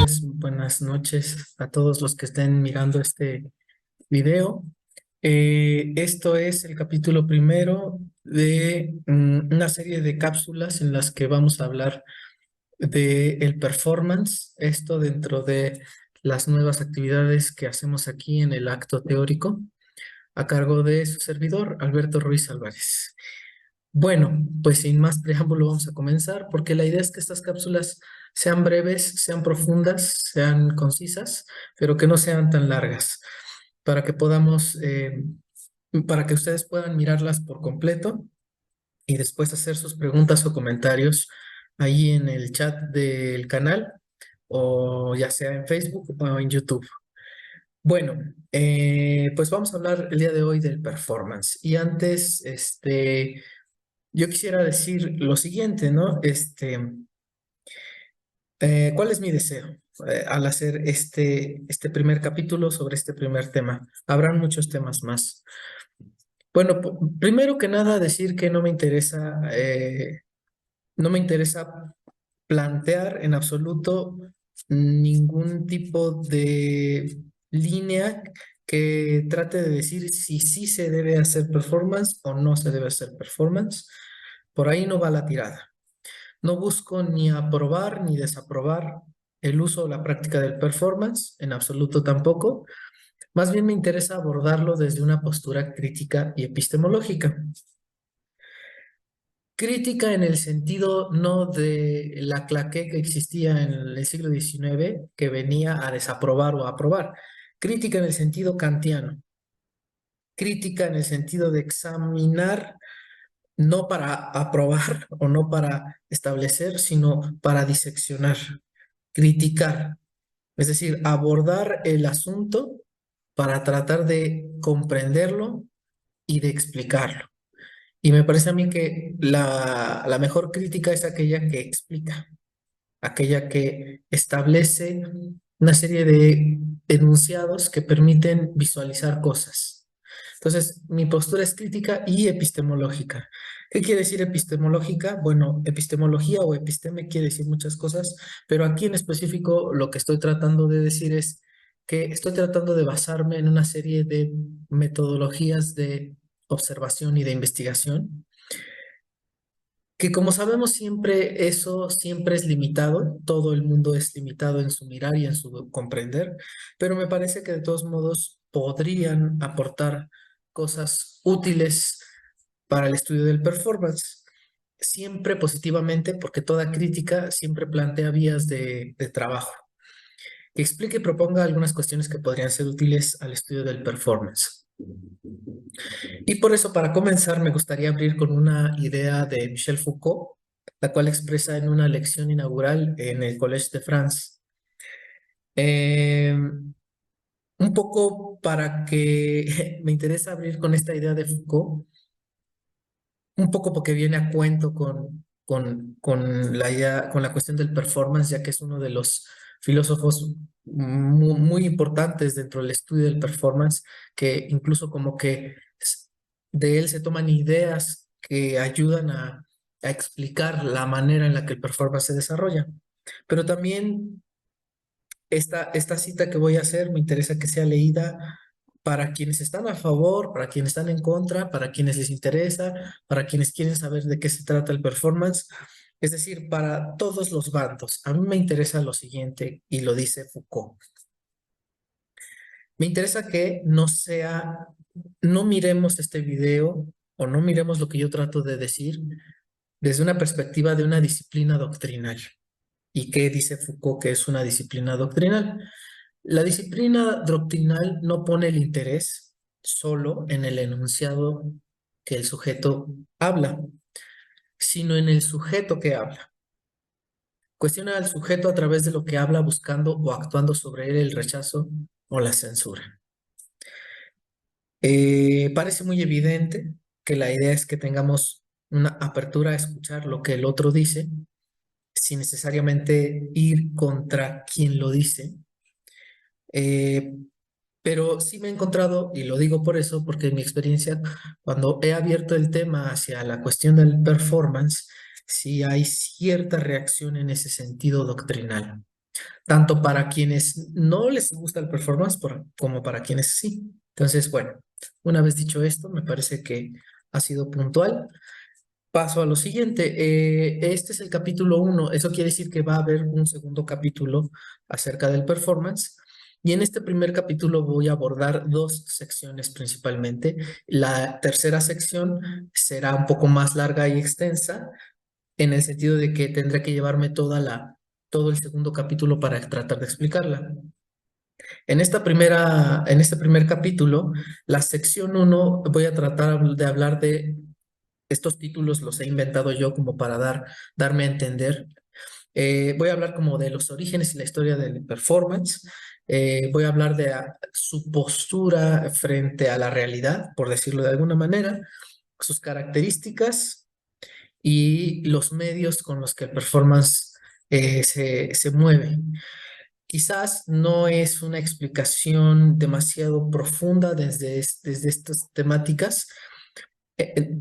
tardes, buenas noches a todos los que estén mirando este video. Esto es el capítulo primero de una serie de cápsulas en las que vamos a hablar de el performance, esto dentro de las nuevas actividades que hacemos aquí en el acto teórico, a cargo de su servidor, Alberto Ruiz Álvarez. Bueno, pues sin más preámbulo vamos a comenzar, porque la idea es que estas cápsulas sean breves, sean profundas, sean concisas, pero que no sean tan largas, para que podamos, para que ustedes puedan mirarlas por completo y después hacer sus preguntas o comentarios ahí en el chat del canal, o ya sea en Facebook o en YouTube. Bueno, pues vamos a hablar el día de hoy del performance. Y antes, yo quisiera decir lo siguiente, ¿no? ¿Cuál es mi deseo al hacer este primer capítulo sobre este primer tema? Habrán muchos temas más. Bueno, primero que nada decir que no me interesa plantear en absoluto ningún tipo de línea que trate de decir si sí se debe hacer performance o no se debe hacer performance. Por ahí no va la tirada. No busco ni aprobar ni desaprobar el uso o la práctica del performance, en absoluto tampoco. Más bien me interesa abordarlo desde una postura crítica y epistemológica. Crítica en el sentido no de la claqué que existía en el siglo XIX, que venía a desaprobar o a aprobar. Crítica en el sentido kantiano. Crítica en el sentido de examinar no para aprobar o no para establecer, sino para diseccionar, criticar, es decir, abordar el asunto para tratar de comprenderlo y de explicarlo. Y me parece a mí que la mejor crítica es aquella que explica, aquella que establece una serie de enunciados que permiten visualizar cosas. Entonces, mi postura es crítica y epistemológica. ¿Qué quiere decir epistemológica? Bueno, epistemología o episteme quiere decir muchas cosas, pero aquí en específico lo que estoy tratando de decir es que estoy tratando de basarme en una serie de metodologías de observación y de investigación, que como sabemos siempre eso siempre es limitado, todo el mundo es limitado en su mirar y en su comprender, pero me parece que de todos modos podrían aportar cosas útiles para el estudio del performance, siempre positivamente, porque toda crítica siempre plantea vías de trabajo, que explique y proponga algunas cuestiones que podrían ser útiles al estudio del performance. Y por eso, para comenzar, me gustaría abrir con una idea de Michel Foucault, la cual expresa en una lección inaugural en el Collège de France. Un poco para que me interesa abrir con esta idea de Foucault, un poco porque viene a cuento con la idea, con la cuestión del performance, ya que es uno de los filósofos muy importantes dentro del estudio del performance, que incluso como que de él se toman ideas que ayudan a explicar la manera en la que el performance se desarrolla. Pero también esta cita que voy a hacer me interesa que sea leída para quienes están a favor, para quienes están en contra, para quienes les interesa, para quienes quieren saber de qué se trata el performance, es decir, para todos los bandos. A mí me interesa lo siguiente, y lo dice Foucault. Me interesa que no miremos este video o no miremos lo que yo trato de decir desde una perspectiva de una disciplina doctrinal. ¿Y qué dice Foucault que es una disciplina doctrinal? La disciplina doctrinal no pone el interés solo en el enunciado que el sujeto habla, sino en el sujeto que habla. Cuestiona al sujeto a través de lo que habla, buscando o actuando sobre él el rechazo o la censura. Parece muy evidente que la idea es que tengamos una apertura a escuchar lo que el otro dice, sin necesariamente ir contra quien lo dice. Eh, Pero sí me he encontrado, y lo digo por eso, porque en mi experiencia, cuando he abierto el tema hacia la cuestión del performance, sí hay cierta reacción en ese sentido doctrinal. tanto para quienes no les gusta el performance como para quienes sí. Entonces, bueno, una vez dicho esto, me parece que ha sido puntual. Paso a lo siguiente. Este es el capítulo 1. Eso quiere decir que va a haber un segundo capítulo acerca del performance. Y en este primer capítulo voy a abordar dos secciones principalmente. La tercera sección será un poco más larga y extensa, en el sentido de que tendré que llevarme todo el segundo capítulo para tratar de explicarla. En este primer capítulo, la sección 1, voy a tratar de hablar de estos títulos, los he inventado yo como para darme a entender. Voy a hablar como de los orígenes y la historia del performance. Voy a hablar de su postura frente a la realidad, por decirlo de alguna manera, sus características y los medios con los que el performance se mueve. Quizás no es una explicación demasiado profunda desde estas temáticas,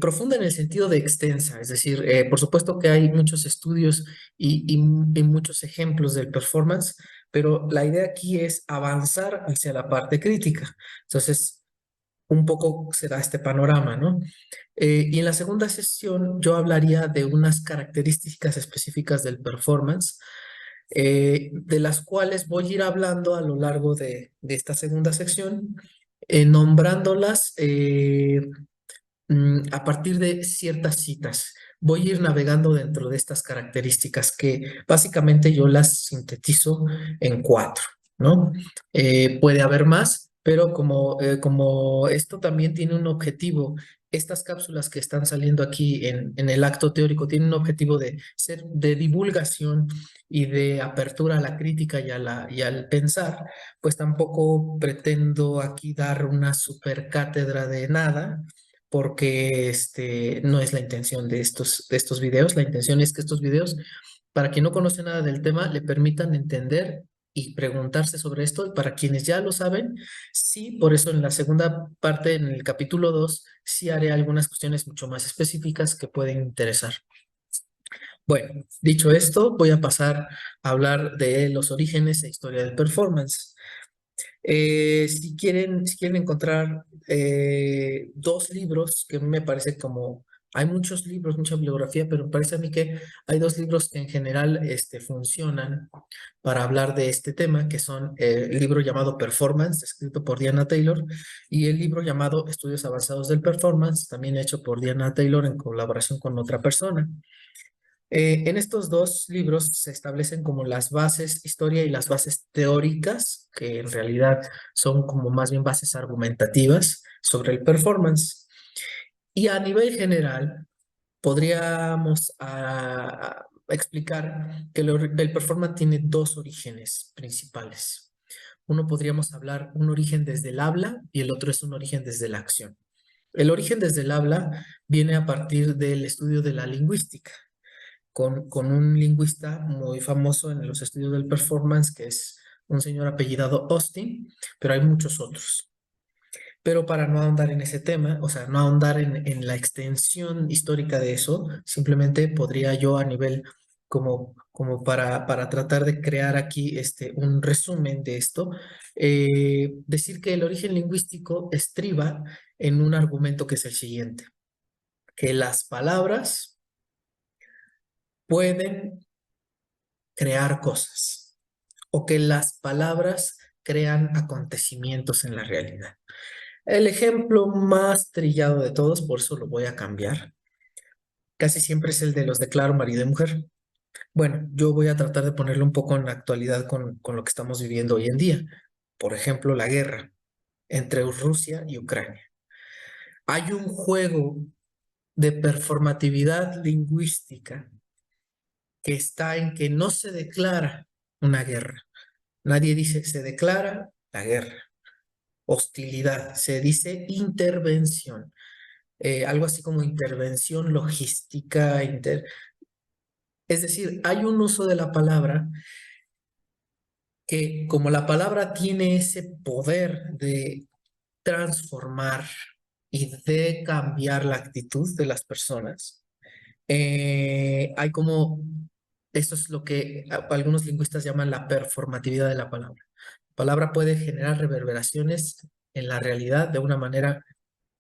profunda en el sentido de extensa, es decir, por supuesto que hay muchos estudios y muchos ejemplos del performance, pero la idea aquí es avanzar hacia la parte crítica. Entonces, un poco se da este panorama, ¿no? Y en la segunda sesión yo hablaría de unas características específicas del performance, de las cuales voy a ir hablando a lo largo de esta segunda sección, nombrándolas a partir de ciertas citas. Voy a ir navegando dentro de estas características que básicamente yo las sintetizo en cuatro, ¿no? Puede haber más, pero como esto también tiene un objetivo, estas cápsulas que están saliendo aquí en el acto teórico tienen un objetivo de ser de divulgación y de apertura a la crítica y al pensar, pues tampoco pretendo aquí dar una super cátedra de nada, porque no es la intención de estos videos. La intención es que estos videos, para quien no conoce nada del tema, le permitan entender y preguntarse sobre esto. Y para quienes ya lo saben, sí, por eso en la segunda parte, en el capítulo 2 sí haré algunas cuestiones mucho más específicas que pueden interesar. Bueno, dicho esto, voy a pasar a hablar de los orígenes e historia del performance. Si quieren encontrar dos libros que a mí me parece como, hay muchos libros, mucha bibliografía, pero me parece a mí que hay dos libros que en general funcionan para hablar de este tema, que son el libro llamado Performance, escrito por Diana Taylor, y el libro llamado Estudios Avanzados del Performance, también hecho por Diana Taylor en colaboración con otra persona. En estos dos libros se establecen como las bases historia y las bases teóricas, que en realidad son como más bien bases argumentativas sobre el performance. Y a nivel general, podríamos explicar que el performance tiene dos orígenes principales. Uno podríamos hablar un origen desde el habla y el otro es un origen desde la acción. El origen desde el habla viene a partir del estudio de la lingüística con un lingüista muy famoso en los estudios del performance, que es un señor apellidado Austin, pero hay muchos otros. Pero para no ahondar en ese tema, o sea, no ahondar en la extensión histórica de eso, simplemente podría yo a nivel como para tratar de crear aquí un resumen de esto, decir que el origen lingüístico estriba en un argumento que es el siguiente, que las palabras pueden crear cosas o que las palabras crean acontecimientos en la realidad. El ejemplo más trillado de todos, por eso lo voy a cambiar, casi siempre es el de los de claro marido y mujer. Bueno, yo voy a tratar de ponerlo un poco en la actualidad con lo que estamos viviendo hoy en día. Por ejemplo, la guerra entre Rusia y Ucrania. Hay un juego de performatividad lingüística que está en que no se declara una guerra. Nadie dice se declara la guerra, hostilidad, se dice intervención, algo así como intervención logística, es decir, hay un uso de la palabra que como la palabra tiene ese poder de transformar y de cambiar la actitud de las personas, hay como Eso es lo que algunos lingüistas llaman la performatividad de la palabra. La palabra puede generar reverberaciones en la realidad de una manera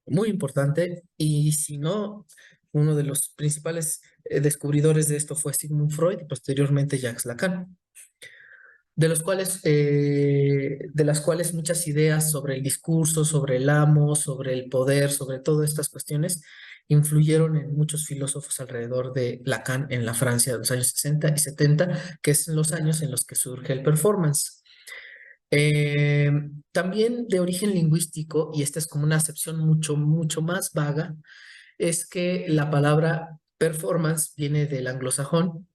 muy importante, y si no, uno de los principales descubridores de esto fue Sigmund Freud y posteriormente Jacques Lacan, de las cuales muchas ideas sobre el discurso, sobre el amo, sobre el poder, sobre todas estas cuestiones, influyeron en muchos filósofos alrededor de Lacan en la Francia de los años 60 y 70, que son los años en los que surge el performance. Eh, También de origen lingüístico, y esta es como una acepción mucho más vaga, es que la palabra performance viene del anglosajón,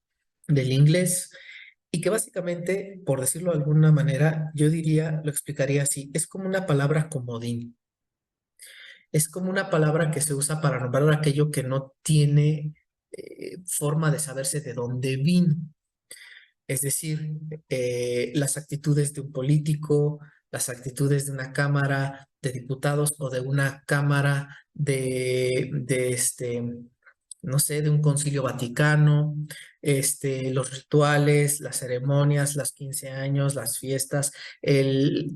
del inglés, y que básicamente, por decirlo de alguna manera, yo diría, lo explicaría así, es como una palabra comodín, es como una palabra que se usa para nombrar aquello que no tiene forma de saberse de dónde vino. Es decir, las actitudes de un político, las actitudes de una cámara de diputados o de una cámara no sé, de un concilio vaticano, los rituales, las ceremonias, los 15 años, las fiestas,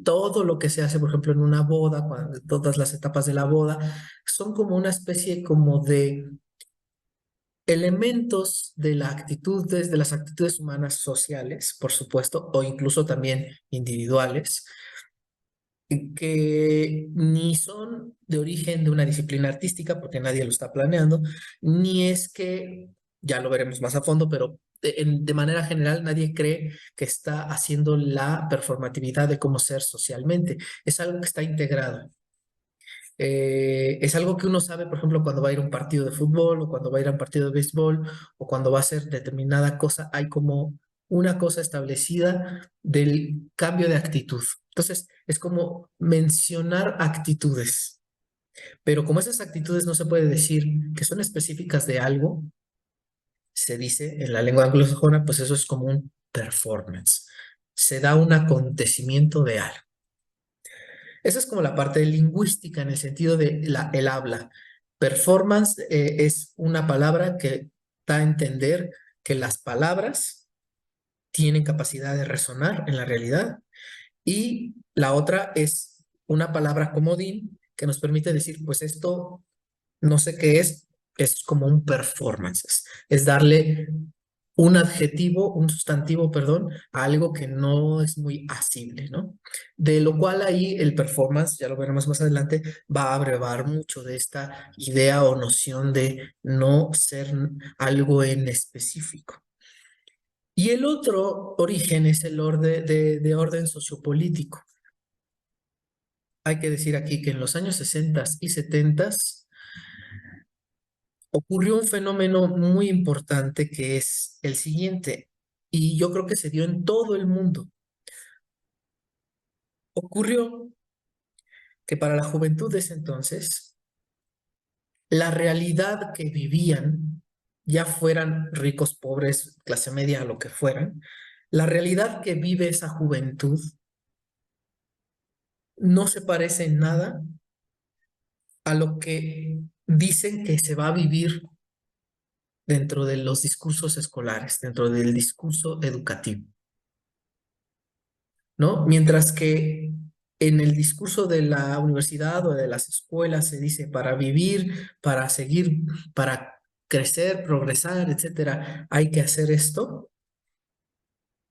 todo lo que se hace, por ejemplo, en una boda, todas las etapas de la boda, son como una especie como de elementos de de las actitudes humanas sociales, por supuesto, o incluso también individuales, que ni son de origen de una disciplina artística, porque nadie lo está planeando, ni es que, ya lo veremos más a fondo, pero de manera general nadie cree que está haciendo la performatividad de cómo ser socialmente. Es algo que está integrado. Es algo que uno sabe, por ejemplo, cuando va a ir a un partido de fútbol o cuando va a ir a un partido de béisbol o cuando va a hacer determinada cosa, hay como una cosa establecida del cambio de actitud. Entonces, es como mencionar actitudes, pero como esas actitudes no se puede decir que son específicas de algo, se dice en la lengua anglosajona, pues eso es como un performance. Se da un acontecimiento de algo. Esa es como la parte lingüística en el sentido de el habla. Performance es una palabra que da a entender que las palabras tienen capacidad de resonar en la realidad, y la otra es una palabra comodín que nos permite decir, pues esto no sé qué es como un performance, es darle un adjetivo, un sustantivo, perdón, a algo que no es muy asible, ¿no? De lo cual ahí el performance, ya lo veremos más adelante, va a abrevar mucho de esta idea o noción de no ser algo en específico. Y el otro origen es el orden de orden sociopolítico. Hay que decir aquí que en los años 60 y 70 ocurrió un fenómeno muy importante que es el siguiente, y yo creo que se dio en todo el mundo. Ocurrió que para la juventud de ese entonces, la realidad que vivían, ya fueran ricos, pobres, clase media, lo que fueran, la realidad que vive esa juventud no se parece en nada a lo que dicen que se va a vivir dentro de los discursos escolares, dentro del discurso educativo, ¿no? Mientras que en el discurso de la universidad o de las escuelas se dice para vivir, para seguir, para crecer, progresar, etcétera, hay que hacer esto.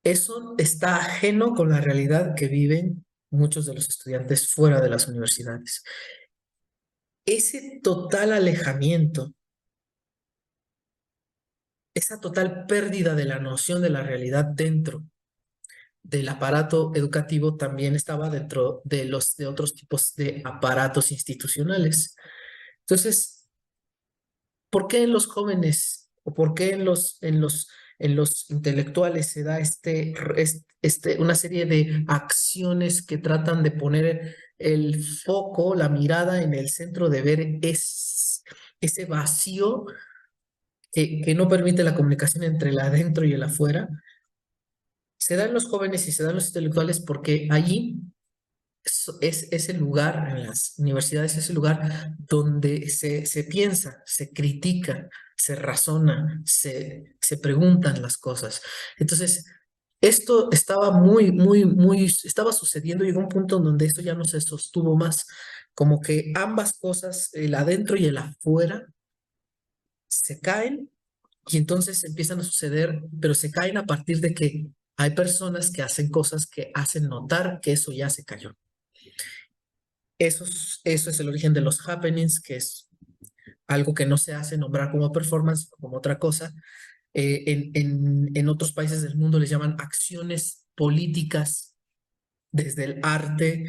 Eso está ajeno con la realidad que viven muchos de los estudiantes fuera de las universidades. Ese total alejamiento, esa total pérdida de la noción de la realidad dentro del aparato educativo también estaba dentro de de otros tipos de aparatos institucionales. Entonces, ¿por qué en los jóvenes o por qué en los intelectuales se da una serie de acciones que tratan de poner el foco, la mirada en el centro de ver ese vacío que no permite la comunicación entre el adentro y el afuera? Se da en los jóvenes y se da en los intelectuales porque allí es ese lugar en las universidades, es el lugar donde se piensa, se critica, se razona, se preguntan las cosas. Entonces, esto estaba estaba sucediendo, llegó un punto en donde esto ya no se sostuvo más, como que ambas cosas, el adentro y el afuera, se caen y entonces empiezan a suceder, pero se caen a partir de que hay personas que hacen cosas que hacen notar que eso ya se cayó. Eso es el origen de los happenings, que es algo que no se hace nombrar como performance, como otra cosa. En otros países del mundo les llaman acciones políticas desde el arte,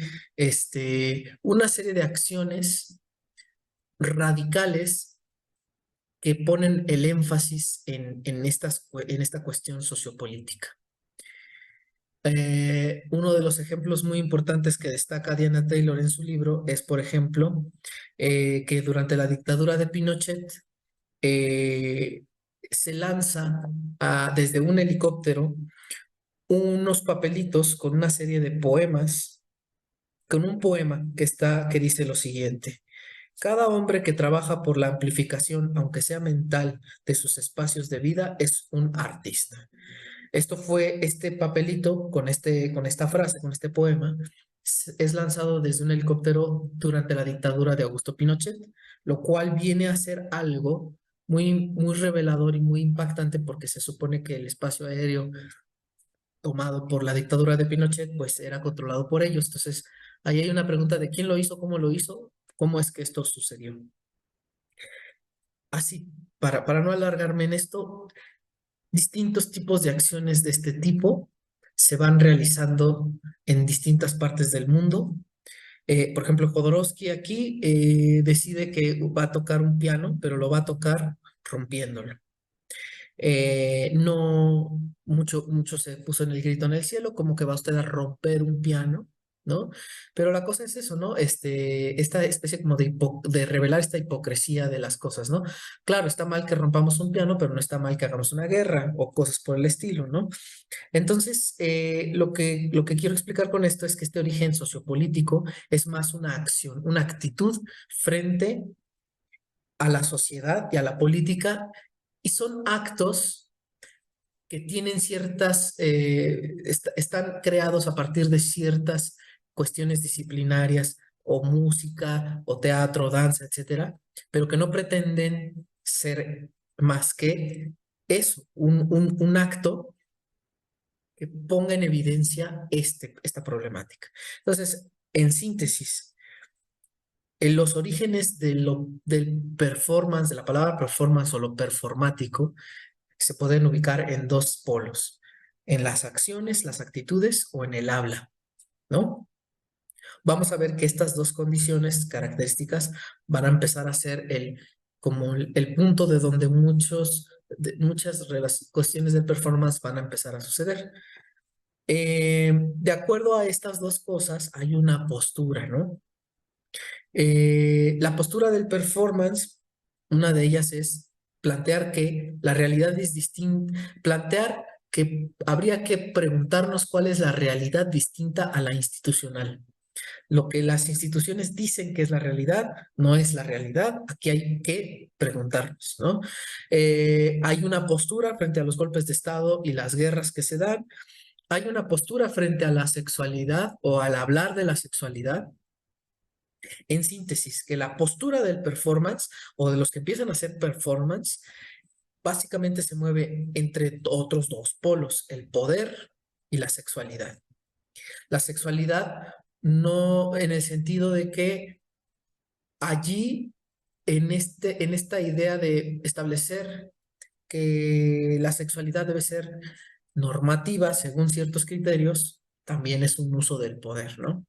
una serie de acciones radicales que ponen el énfasis en esta cuestión sociopolítica. Uno de los ejemplos muy importantes que destaca Diana Taylor en su libro es, por ejemplo, que durante la dictadura de Pinochet eh, se lanza desde un helicóptero unos papelitos con una serie de poemas, con un poema que dice lo siguiente: cada hombre que trabaja por la amplificación, aunque sea mental, de sus espacios de vida es un artista. Esto fue este papelito con esta frase, con este poema, es lanzado desde un helicóptero durante la dictadura de Augusto Pinochet, lo cual viene a ser algo muy revelador y muy impactante porque se supone que el espacio aéreo tomado por la dictadura de Pinochet pues era controlado por ellos. Entonces, ahí hay una pregunta de quién lo hizo, cómo es que esto sucedió. Así, para no alargarme en esto, distintos tipos de acciones de este tipo se van realizando en distintas partes del mundo. Por ejemplo, Jodorowsky aquí decide que va a tocar un piano, pero lo va a tocar rompiéndolo. No, mucho se puso en el grito en el cielo, como que va usted a romper un piano, ¿no? Pero la cosa es eso, ¿no? Esta especie como de revelar esta hipocresía de las cosas, ¿no? Claro, está mal que rompamos un piano, pero no está mal que hagamos una guerra o cosas por el estilo, ¿no? Entonces, lo que quiero explicar con esto es que este origen sociopolítico es más una acción, una actitud frente a la sociedad y a la política, y son actos que tienen están creados a partir de ciertas cuestiones disciplinarias o música o teatro, danza, etcétera, pero que no pretenden ser más que eso, un acto que ponga en evidencia esta problemática. Entonces, en síntesis, en los orígenes del performance, de la palabra performance o lo performático, se pueden ubicar en dos polos, en las acciones, las actitudes o en el habla, ¿no? Vamos a ver que estas dos condiciones características van a empezar a ser como el punto de donde muchas cuestiones de performance van a empezar a suceder. De acuerdo a estas dos cosas, hay una postura, ¿no? La postura del performance, una de ellas es plantear que la realidad es distinta, plantear que habría que preguntarnos cuál es la realidad distinta a la institucional. Lo que las instituciones dicen que es la realidad, no es la realidad. Aquí hay que preguntarnos, ¿no? Hay una postura frente a los golpes de Estado y las guerras que se dan. Hay una postura frente a la sexualidad o al hablar de la sexualidad. En síntesis, que la postura del performance o de los que empiezan a hacer performance básicamente se mueve entre otros dos polos, el poder y la sexualidad. La sexualidad no en el sentido de que allí, en esta idea de establecer que la sexualidad debe ser normativa según ciertos criterios, también es un uso del poder, ¿no?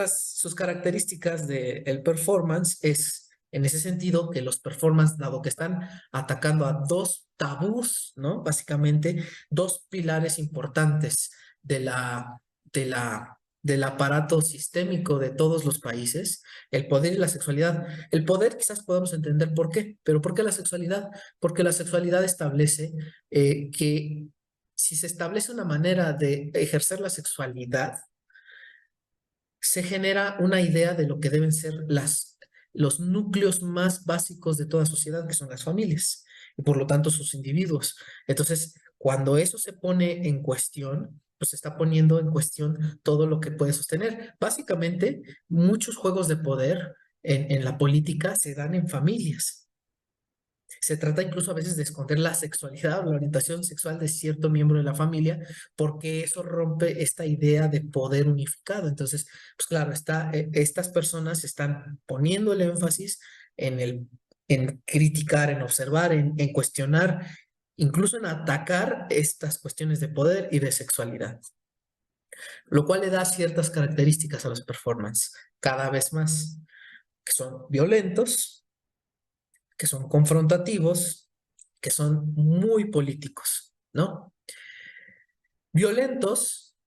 Sus características del performance es, en ese sentido, que los performance, dado que están atacando a dos tabús, ¿no? Básicamente, dos pilares importantes del aparato sistémico de todos los países, el poder y la sexualidad. El poder quizás podemos entender por qué, pero ¿por qué la sexualidad? Porque la sexualidad establece que si se establece una manera de ejercer la sexualidad, se genera una idea de lo que deben ser los núcleos más básicos de toda sociedad, que son las familias, y por lo tanto sus individuos. Entonces, cuando eso se pone en cuestión, pues se está poniendo en cuestión todo lo que puede sostener. Básicamente, muchos juegos de poder en la política se dan en familias. Se trata incluso a veces de esconder la sexualidad o la orientación sexual de cierto miembro de la familia, porque eso rompe esta idea de poder unificado. Entonces, pues claro, estas personas están poniendo el énfasis en criticar, en observar, en cuestionar, incluso en atacar estas cuestiones de poder y de sexualidad, lo cual le da ciertas características a los performance cada vez más, que son violentos, que son confrontativos, que son muy políticos, ¿no? Violentos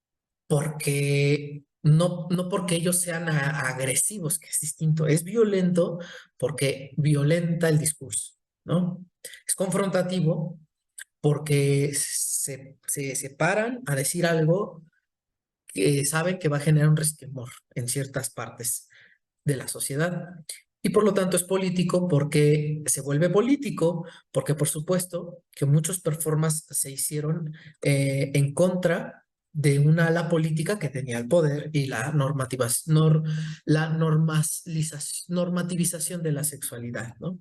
porque no porque ellos sean agresivos, que es distinto, es violento porque violenta el discurso, ¿no? Es confrontativo porque se paran a decir algo que saben que va a generar un resquemor en ciertas partes de la sociedad. Y por lo tanto es político porque se vuelve político, porque por supuesto que muchos performances se hicieron en contra de una ala política que tenía el poder y normativización de la sexualidad, ¿no?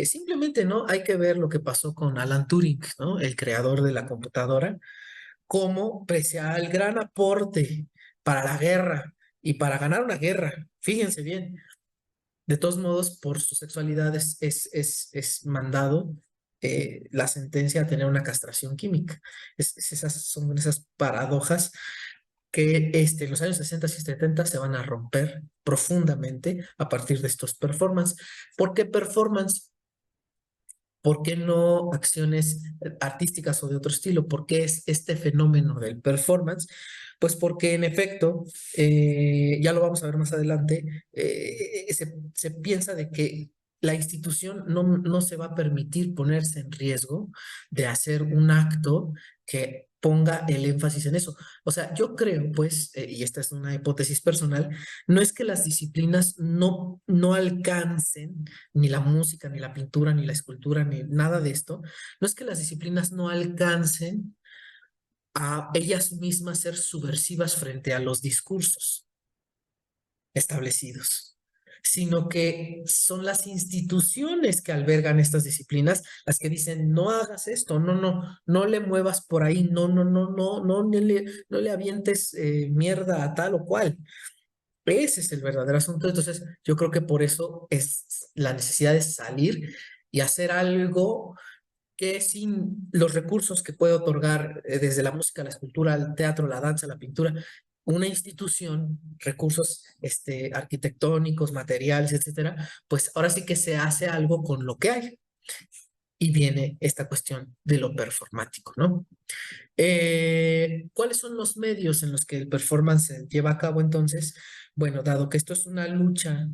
Simplemente, ¿no? Hay que ver lo que pasó con Alan Turing, ¿no? El creador de la computadora, cómo, pese al gran aporte para la guerra y para ganar una guerra, fíjense bien, de todos modos, por su sexualidad es mandado la sentencia a tener una castración química. Son esas paradojas que en los años 60 y 70 se van a romper profundamente a partir de estos performances. ¿Por qué performance? ¿Por qué no acciones artísticas o de otro estilo? ¿Por qué es este fenómeno del performance? Pues porque en efecto, ya lo vamos a ver más adelante, se piensa de que la institución no se va a permitir ponerse en riesgo de hacer un acto que ponga el énfasis en eso. O sea, yo creo, pues, y esta es una hipótesis personal, no es que las disciplinas no alcancen ni la música, ni la pintura, ni la escultura, ni nada de esto, no es que las disciplinas no alcancen a ellas mismas ser subversivas frente a los discursos establecidos, sino que son las instituciones que albergan estas disciplinas las que dicen, no hagas esto, no le muevas por ahí, no le avientes mierda a tal o cual. Ese es el verdadero asunto. Entonces, yo creo que por eso es la necesidad de salir y hacer algo que sin los recursos que puede otorgar desde la música, la escultura, el teatro, la danza, la pintura, una institución, recursos arquitectónicos, materiales, etcétera, pues ahora sí que se hace algo con lo que hay. Y viene esta cuestión de lo performático, ¿no? ¿Cuáles son los medios en los que el performance se lleva a cabo entonces? Bueno, dado que esto es una lucha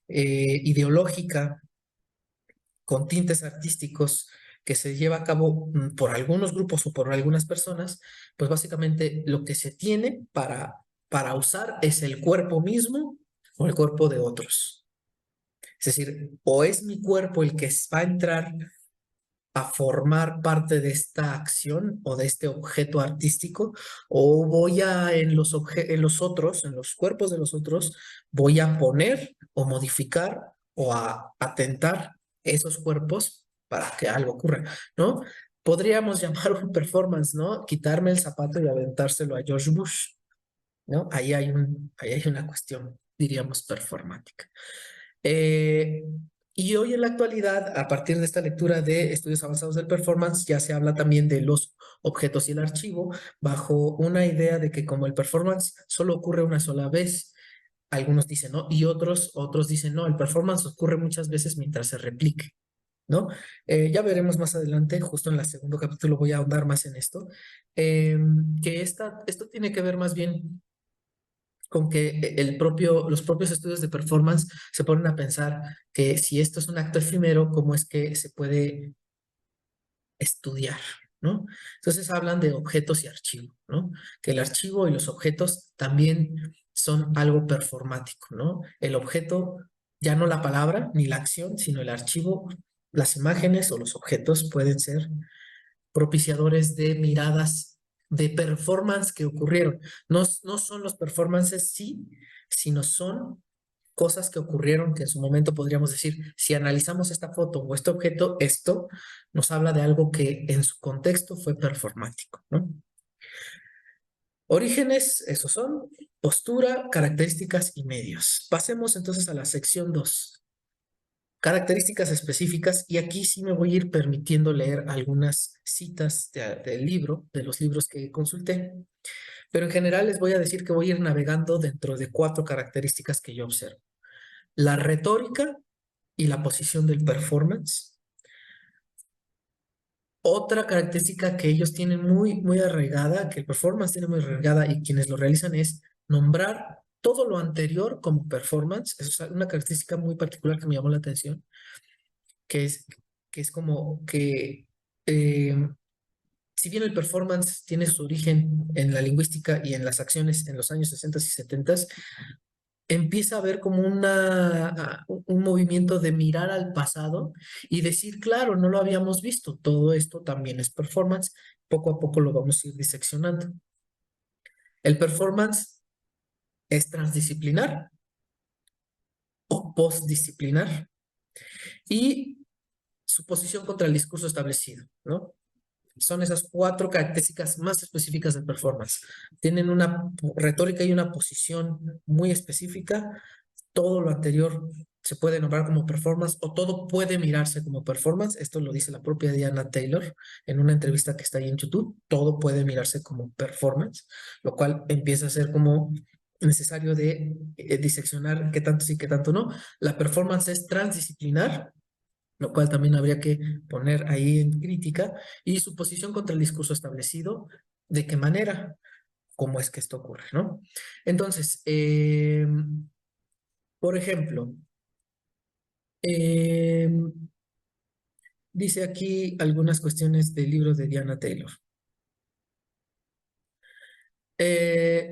ideológica con tintes artísticos que se lleva a cabo por algunos grupos o por algunas personas, pues básicamente lo que se tiene para usar es el cuerpo mismo o el cuerpo de otros. Es decir, o es mi cuerpo el que va a entrar a formar parte de esta acción o de este objeto artístico, o voy a en los otros, en los cuerpos de los otros, voy a poner o modificar o a atentar esos cuerpos para que algo ocurra, ¿no? Podríamos llamar un performance, ¿no? Quitarme el zapato y aventárselo a George Bush, ¿no? Ahí hay una cuestión, diríamos, performática. Eh, y hoy en la actualidad, a partir de esta lectura de estudios avanzados del performance, ya se habla también de los objetos y el archivo, bajo una idea de que como el performance solo ocurre una sola vez, algunos dicen no, y otros dicen no, el performance ocurre muchas veces mientras se replique, ¿no? Ya veremos más adelante, justo en el segundo capítulo voy a ahondar más en esto, que esto tiene que ver más bien con que los propios estudios de performance se ponen a pensar que si esto es un acto efímero, ¿cómo es que se puede estudiar? ¿No? Entonces hablan de objetos y archivo, ¿no? Que el archivo y los objetos también son algo performático, ¿no? El objeto, ya no la palabra ni la acción, sino el archivo, las imágenes o los objetos pueden ser propiciadores de miradas de performance que ocurrieron. No, no son los performances, sí, sino son cosas que ocurrieron que en su momento podríamos decir, si analizamos esta foto o este objeto, esto nos habla de algo que en su contexto fue performático, ¿no? Orígenes, esos son, postura, características y medios. Pasemos entonces a la sección 2. Características específicas, y aquí sí me voy a ir permitiendo leer algunas citas del libro, de los libros que consulté, pero en general les voy a decir que voy a ir navegando dentro de 4 características que yo observo. La retórica y la posición del performance. Otra característica que ellos tienen muy arraigada, que el performance tiene muy arraigada y quienes lo realizan es nombrar todo lo anterior como performance. Eso es una característica muy particular que me llamó la atención, que es, que es como que si bien el performance tiene su origen en la lingüística y en las acciones en los años 60 y 70, empieza a haber como un movimiento de mirar al pasado y decir, claro, no lo habíamos visto, todo esto también es performance, poco a poco lo vamos a ir diseccionando. El performance es transdisciplinar o postdisciplinar y su posición contra el discurso establecido, ¿no? Son esas 4 características más específicas del performance. Tienen una retórica y una posición muy específica. Todo lo anterior se puede nombrar como performance o todo puede mirarse como performance. Esto lo dice la propia Diana Taylor en una entrevista que está ahí en YouTube. Todo puede mirarse como performance, lo cual empieza a ser como necesario de diseccionar qué tanto sí, qué tanto no. La performance es transdisciplinar, lo cual también habría que poner ahí en crítica, y su posición contra el discurso establecido, de qué manera, cómo es que esto ocurre, ¿no? Entonces, por ejemplo, eh, dice aquí algunas cuestiones del libro de Diana Taylor.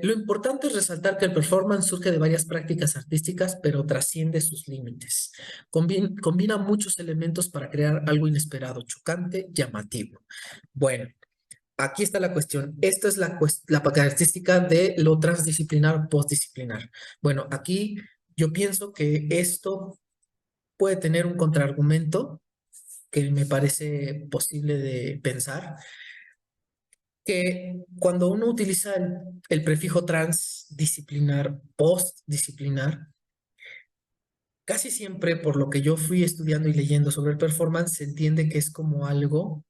Lo importante es resaltar que el performance surge de varias prácticas artísticas, pero trasciende sus límites. Combina muchos elementos para crear algo inesperado, chocante, llamativo. Bueno, aquí está la cuestión. Esta es la característica de lo transdisciplinar, postdisciplinar. Bueno, aquí yo pienso que esto puede tener un contraargumento que me parece posible de pensar, que cuando uno utiliza el prefijo transdisciplinar, postdisciplinar, casi siempre, por lo que yo fui estudiando y leyendo sobre el performance, se entiende que es como algo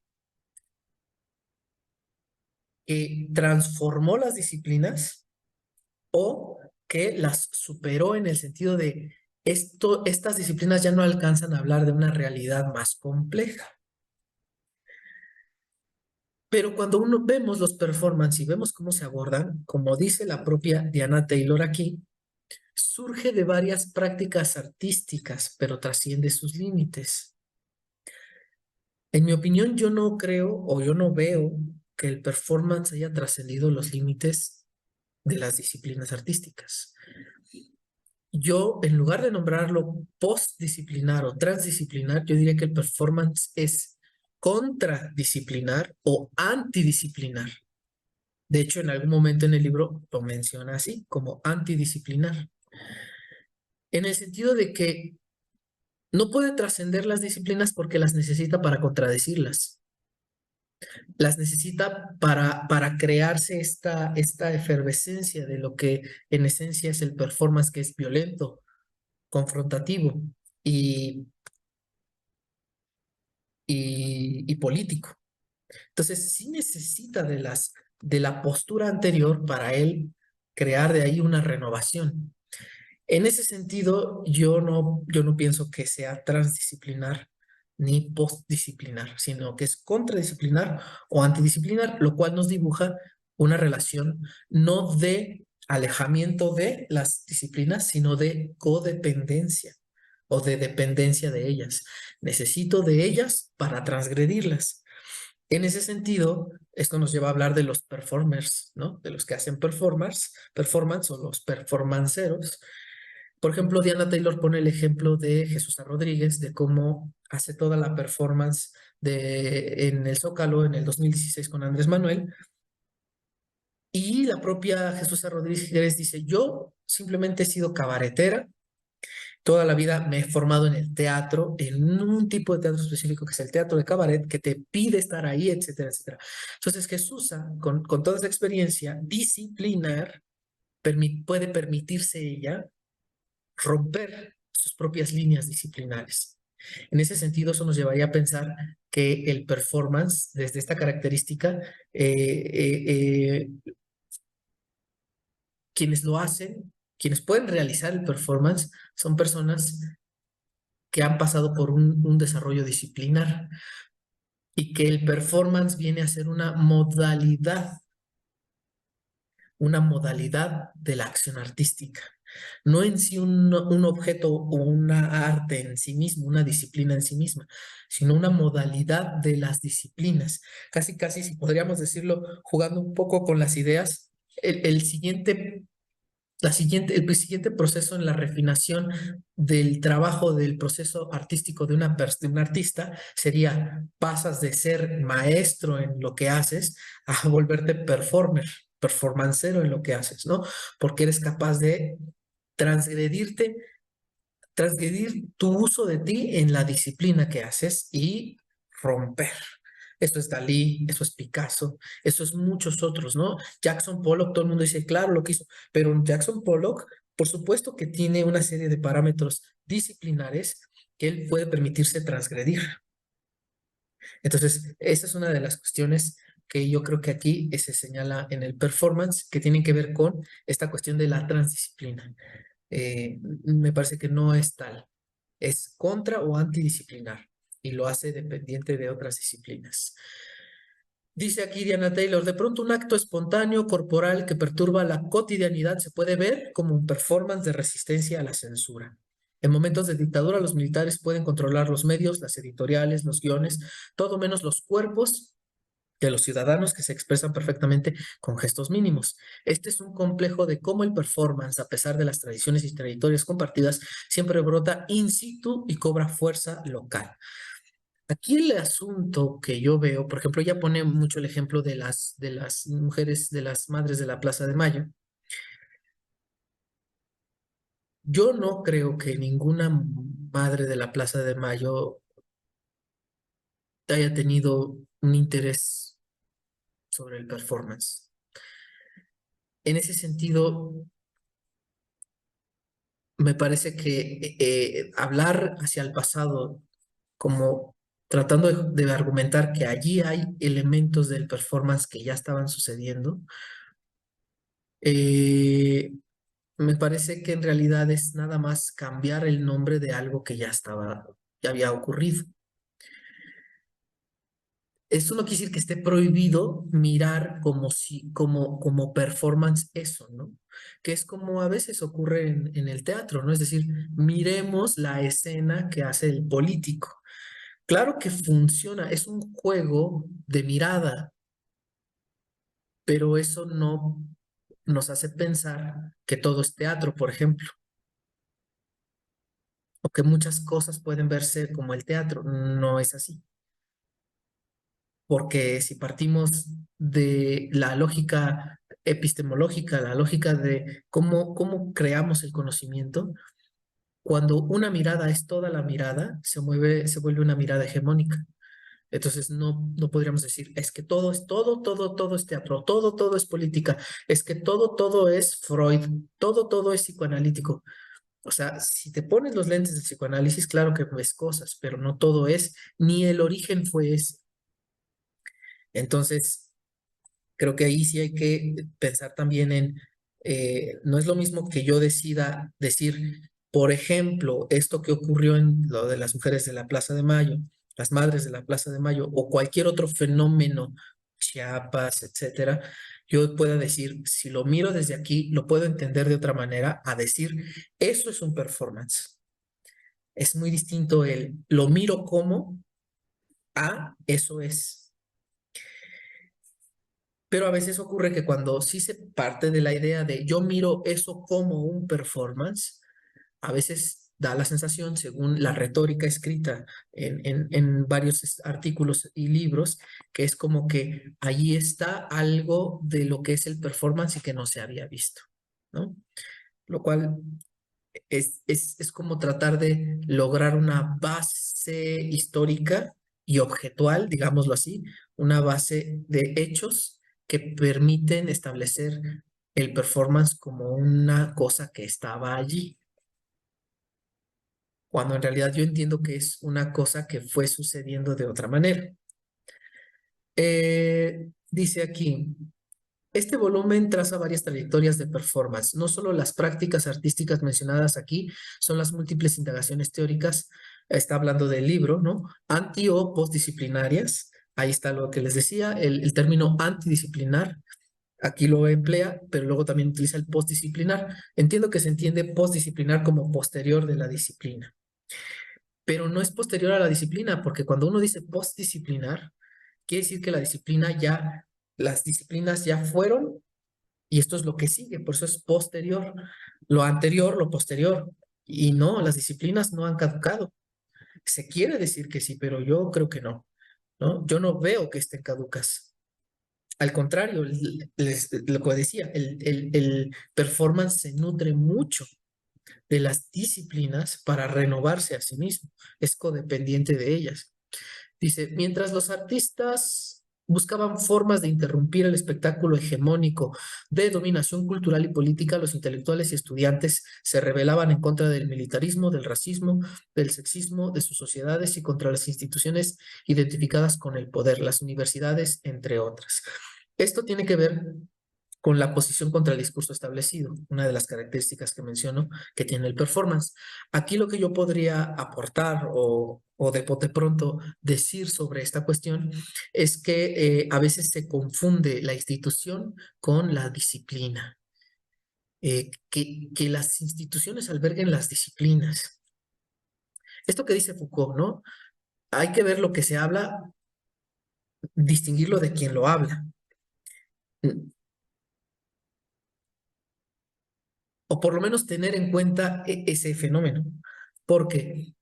que transformó las disciplinas o que las superó en el sentido de estas disciplinas ya no alcanzan a hablar de una realidad más compleja. Pero cuando uno vemos los performances y vemos cómo se abordan, como dice la propia Diana Taylor aquí, surge de varias prácticas artísticas, pero trasciende sus límites. En mi opinión, yo no creo o yo no veo que el performance haya trascendido los límites de las disciplinas artísticas. Yo, en lugar de nombrarlo postdisciplinar o transdisciplinar, yo diría que el performance es contradisciplinar o antidisciplinar. De hecho, en algún momento en el libro lo menciona así, como antidisciplinar, en el sentido de que no puede trascender las disciplinas porque las necesita para contradecirlas. Las necesita para crearse esta efervescencia de lo que en esencia es el performance, que es violento, confrontativo y, y político. Entonces, sí necesita de la postura anterior para él crear de ahí una renovación. En ese sentido, yo no pienso que sea transdisciplinar ni postdisciplinar, sino que es contradisciplinar o antidisciplinar, lo cual nos dibuja una relación no de alejamiento de las disciplinas, sino de codependencia o de dependencia de ellas. Necesito de ellas para transgredirlas. En ese sentido, esto nos lleva a hablar de los performers, ¿no? De los que hacen performance o los performanceros. Por ejemplo, Diana Taylor pone el ejemplo de Jesús Rodríguez, de cómo hace toda la performance en el Zócalo en el 2016 con Andrés Manuel. Y la propia Jesús Rodríguez dice, yo simplemente he sido cabaretera, toda la vida me he formado en el teatro, en un tipo de teatro específico que es el teatro de cabaret, que te pide estar ahí, etcétera, etcétera. Entonces Jesús, con toda esa experiencia, disciplinar, puede permitirse ella romper sus propias líneas disciplinares. En ese sentido, eso nos llevaría a pensar que el performance, desde esta característica, quienes lo hacen, quienes pueden realizar el performance, son personas que han pasado por un desarrollo disciplinar y que el performance viene a ser una modalidad de la acción artística. No en sí un objeto o una arte en sí mismo, una disciplina en sí misma, sino una modalidad de las disciplinas. Casi, casi, si podríamos decirlo, jugando un poco con las ideas, el siguiente el siguiente proceso en la refinación del trabajo del proceso artístico de un artista sería pasas de ser maestro en lo que haces a volverte performancero en lo que haces, ¿no? Porque eres capaz de transgredirte, transgredir tu uso de ti en la disciplina que haces y romper. Esto es Dalí, eso es Picasso, eso es muchos otros, ¿no? Jackson Pollock, todo el mundo dice, claro, lo que hizo, pero Jackson Pollock, por supuesto que tiene una serie de parámetros disciplinares que él puede permitirse transgredir. Entonces, esa es una de las cuestiones que yo creo que aquí se señala en el performance, que tienen que ver con esta cuestión de la transdisciplina. Me parece que no es tal, es contra o antidisciplinar y lo hace dependiente de otras disciplinas. Dice aquí Diana Taylor, de pronto un acto espontáneo corporal que perturba la cotidianidad se puede ver como un performance de resistencia a la censura. En momentos de dictadura, los militares pueden controlar los medios, las editoriales, los guiones, todo menos los cuerpos de los ciudadanos que se expresan perfectamente con gestos mínimos. Este es un complejo de cómo el performance, a pesar de las tradiciones y trayectorias compartidas, siempre brota in situ y cobra fuerza local. Aquí el asunto que yo veo, por ejemplo, ella pone mucho el ejemplo de las mujeres, de las madres de la Plaza de Mayo. Yo no creo que ninguna madre de la Plaza de Mayo haya tenido un interés sobre el performance. En ese sentido, me parece que hablar hacia el pasado como tratando de argumentar que allí hay elementos del performance que ya estaban sucediendo, eh, me parece que en realidad es nada más cambiar el nombre de algo que ya había ocurrido. Esto no quiere decir que esté prohibido mirar como performance eso, ¿no? Que es como a veces ocurre en el teatro, ¿no? Es decir, miremos la escena que hace el político. Claro que funciona, es un juego de mirada, pero eso no nos hace pensar que todo es teatro, por ejemplo, o que muchas cosas pueden verse como el teatro. No es así. Porque si partimos de la lógica epistemológica, la lógica de cómo creamos el conocimiento, cuando una mirada es toda la mirada, se vuelve una mirada hegemónica. Entonces no podríamos decir, es que todo es todo es teatro, todo es política, es que todo es Freud, todo es psicoanalítico. O sea, si te pones los lentes del psicoanálisis, claro que ves cosas, pero no todo es, ni el origen fue ese. Entonces, creo que ahí sí hay que pensar también no es lo mismo que yo decida decir, por ejemplo, esto que ocurrió en lo de las mujeres de la Plaza de Mayo, las madres de la Plaza de Mayo, o cualquier otro fenómeno, Chiapas, etcétera, yo pueda decir, si lo miro desde aquí, lo puedo entender de otra manera, a decir, eso es un performance. Es muy distinto lo miro como a eso es. Pero a veces ocurre que cuando sí se parte de la idea de yo miro eso como un performance, a veces da la sensación, según la retórica escrita en varios artículos y libros, que es como que allí está algo de lo que es el performance y que no se había visto, ¿no? Lo cual es como tratar de lograr una base histórica y objetual, digámoslo así, una base de hechos que permiten establecer el performance como una cosa que estaba allí, cuando en realidad yo entiendo que es una cosa que fue sucediendo de otra manera. Dice aquí, este volumen traza varias trayectorias de performance. No solo las prácticas artísticas mencionadas aquí son las múltiples indagaciones teóricas, está hablando del libro, ¿no? Anti o postdisciplinarias. Ahí está lo que les decía, el término antidisciplinar. Aquí lo emplea, pero luego también utiliza el postdisciplinar. Entiendo que se entiende postdisciplinar como posterior de la disciplina, pero no es posterior a la disciplina, porque cuando uno dice postdisciplinar, quiere decir que la disciplina ya, las disciplinas ya fueron y esto es lo que sigue, por eso es posterior. Lo anterior, lo posterior. Y no, las disciplinas no han caducado. Se quiere decir que sí, pero yo creo que no, ¿no? Yo no veo que estén caducas. Al contrario, lo que decía, el performance se nutre mucho de las disciplinas para renovarse a sí mismo. Es codependiente de ellas. Dice, mientras los artistas buscaban formas de interrumpir el espectáculo hegemónico de dominación cultural y política, los intelectuales y estudiantes se rebelaban en contra del militarismo, del racismo, del sexismo, de sus sociedades y contra las instituciones identificadas con el poder, las universidades, entre otras. Esto tiene que ver con la posición contra el discurso establecido, una de las características que menciono que tiene el performance. Aquí lo que yo podría aportar o de bote pronto decir sobre esta cuestión es que a veces se confunde la institución con la disciplina, que las instituciones alberguen las disciplinas. Esto que dice Foucault, ¿no? Hay que ver lo que se habla, distinguirlo de quien lo habla. O por lo menos tener en cuenta ese fenómeno, porque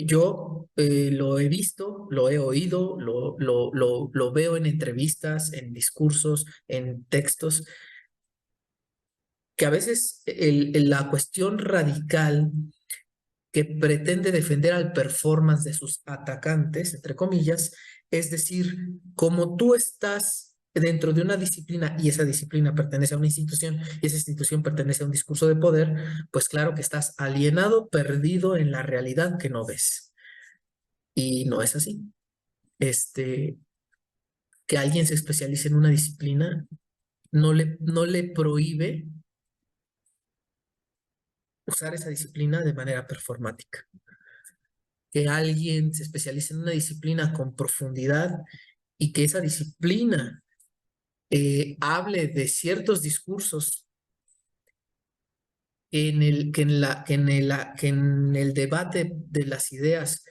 yo lo he visto, lo he oído, lo veo en entrevistas, en discursos, en textos, que a veces la cuestión radical que pretende defender al performance de sus atacantes, entre comillas, es decir, como tú estás dentro de una disciplina y esa disciplina pertenece a una institución y esa institución pertenece a un discurso de poder, pues claro que estás alienado, perdido en la realidad que no ves. Y no es así. Este, que alguien se especialice en una disciplina no le prohíbe usar esa disciplina de manera performática. Que alguien se especialice en una disciplina con profundidad y que esa disciplina hable de ciertos discursos que en el debate de las ideas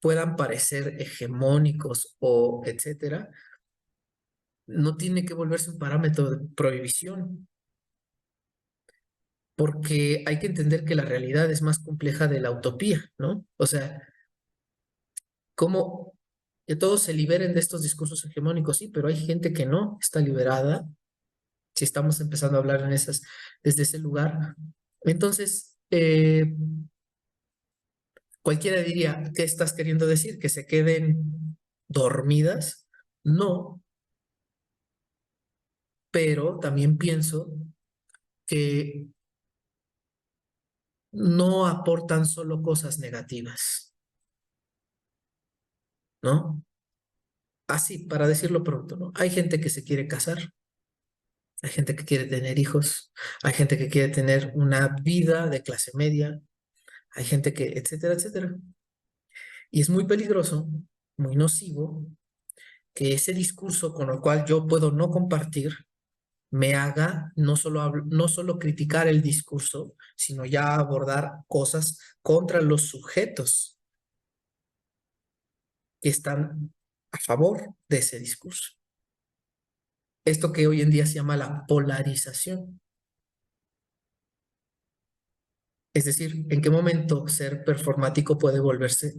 puedan parecer hegemónicos o etcétera, no tiene que volverse un parámetro de prohibición, porque hay que entender que la realidad es más compleja de la utopía, ¿no? O sea, cómo que todos se liberen de estos discursos hegemónicos, sí, pero hay gente que no está liberada si estamos empezando a hablar desde ese lugar. Entonces, cualquiera diría, ¿qué estás queriendo decir? ¿Que se queden dormidas? No, pero también pienso que no aportan solo cosas negativas, ¿no? Así, para decirlo pronto, ¿no? Hay gente que se quiere casar, hay gente que quiere tener hijos, hay gente que quiere tener una vida de clase media, hay gente que, etcétera, etcétera. Y es muy peligroso, muy nocivo, que ese discurso con el cual yo puedo no compartir me haga no solo criticar el discurso, sino ya abordar cosas contra los sujetos que están a favor de ese discurso. esto que hoy en día se llama la polarización. Es decir, en qué momento ser performático puede volverse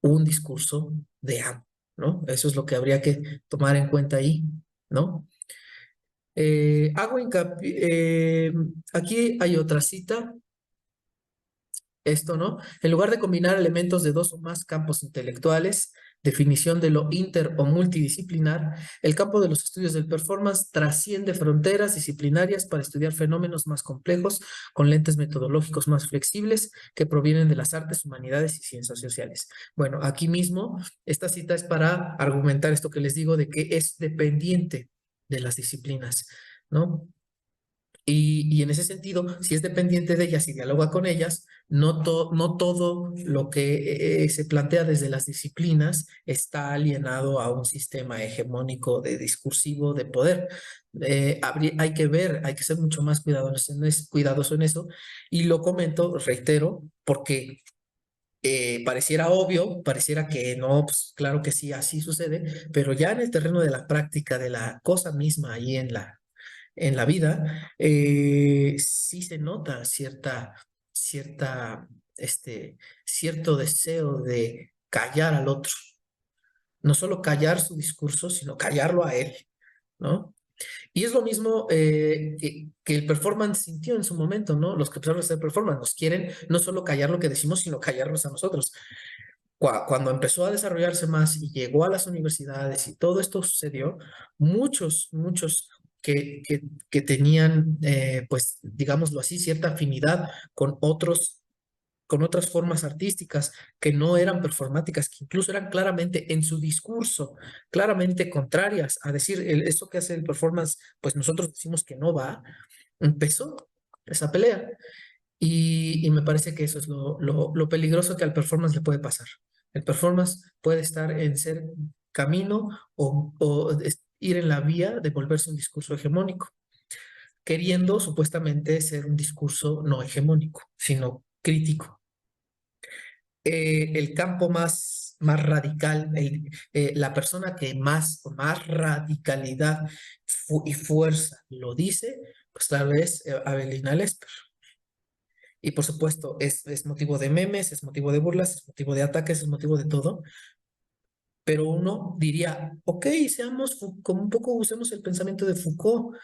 un discurso de amo, ¿no? Eso es lo que habría que tomar en cuenta ahí, ¿no? Hago hincapié, aquí hay otra cita, esto, ¿no? En lugar de combinar elementos de dos o más campos intelectuales, definición de lo inter o multidisciplinar, el campo de los estudios del performance trasciende fronteras disciplinarias para estudiar fenómenos más complejos con lentes metodológicos más flexibles que provienen de las artes, humanidades y ciencias sociales. Bueno, aquí mismo, esta cita es para argumentar esto que les digo de que es dependiente de las disciplinas, ¿no? Y en ese sentido, si es dependiente de ellas y dialoga con ellas, no todo lo que se plantea desde las disciplinas está alienado a un sistema hegemónico de discursivo de poder. Hay que ver, hay que ser mucho más cuidadoso en eso. Y lo comento, reitero, porque pareciera obvio, pareciera que no, pues claro que sí, así sucede, pero ya en el terreno de la práctica, de la cosa misma ahí en la vida, sí se nota cierta, cierto deseo de callar al otro. No solo callar su discurso, sino callarlo a él, ¿no? Y es lo mismo que el performance sintió en su momento, ¿no? Los que empezaron a hacer performance nos quieren no solo callar lo que decimos, sino callarnos a nosotros. Cuando empezó a desarrollarse más y llegó a las universidades y todo esto sucedió, muchos que tenían, pues, digámoslo así, cierta afinidad con otras formas artísticas que no eran performáticas, que incluso eran claramente en su discurso, claramente contrarias a decir, esto que hace el performance, pues nosotros decimos que no va, empezó esa pelea. Y me parece que eso es lo peligroso que al performance le puede pasar. El performance puede estar en ser camino o ir en la vía de volverse un discurso hegemónico, queriendo supuestamente ser un discurso no hegemónico, sino crítico. El campo más radical, la persona que más radicalidad y fuerza lo dice, pues tal vez Avelina Lesper. Y por supuesto, es motivo de memes, es motivo de burlas, es motivo de ataques, es motivo de todo. Pero uno diría, ok, seamos como un poco usemos el pensamiento de Foucault.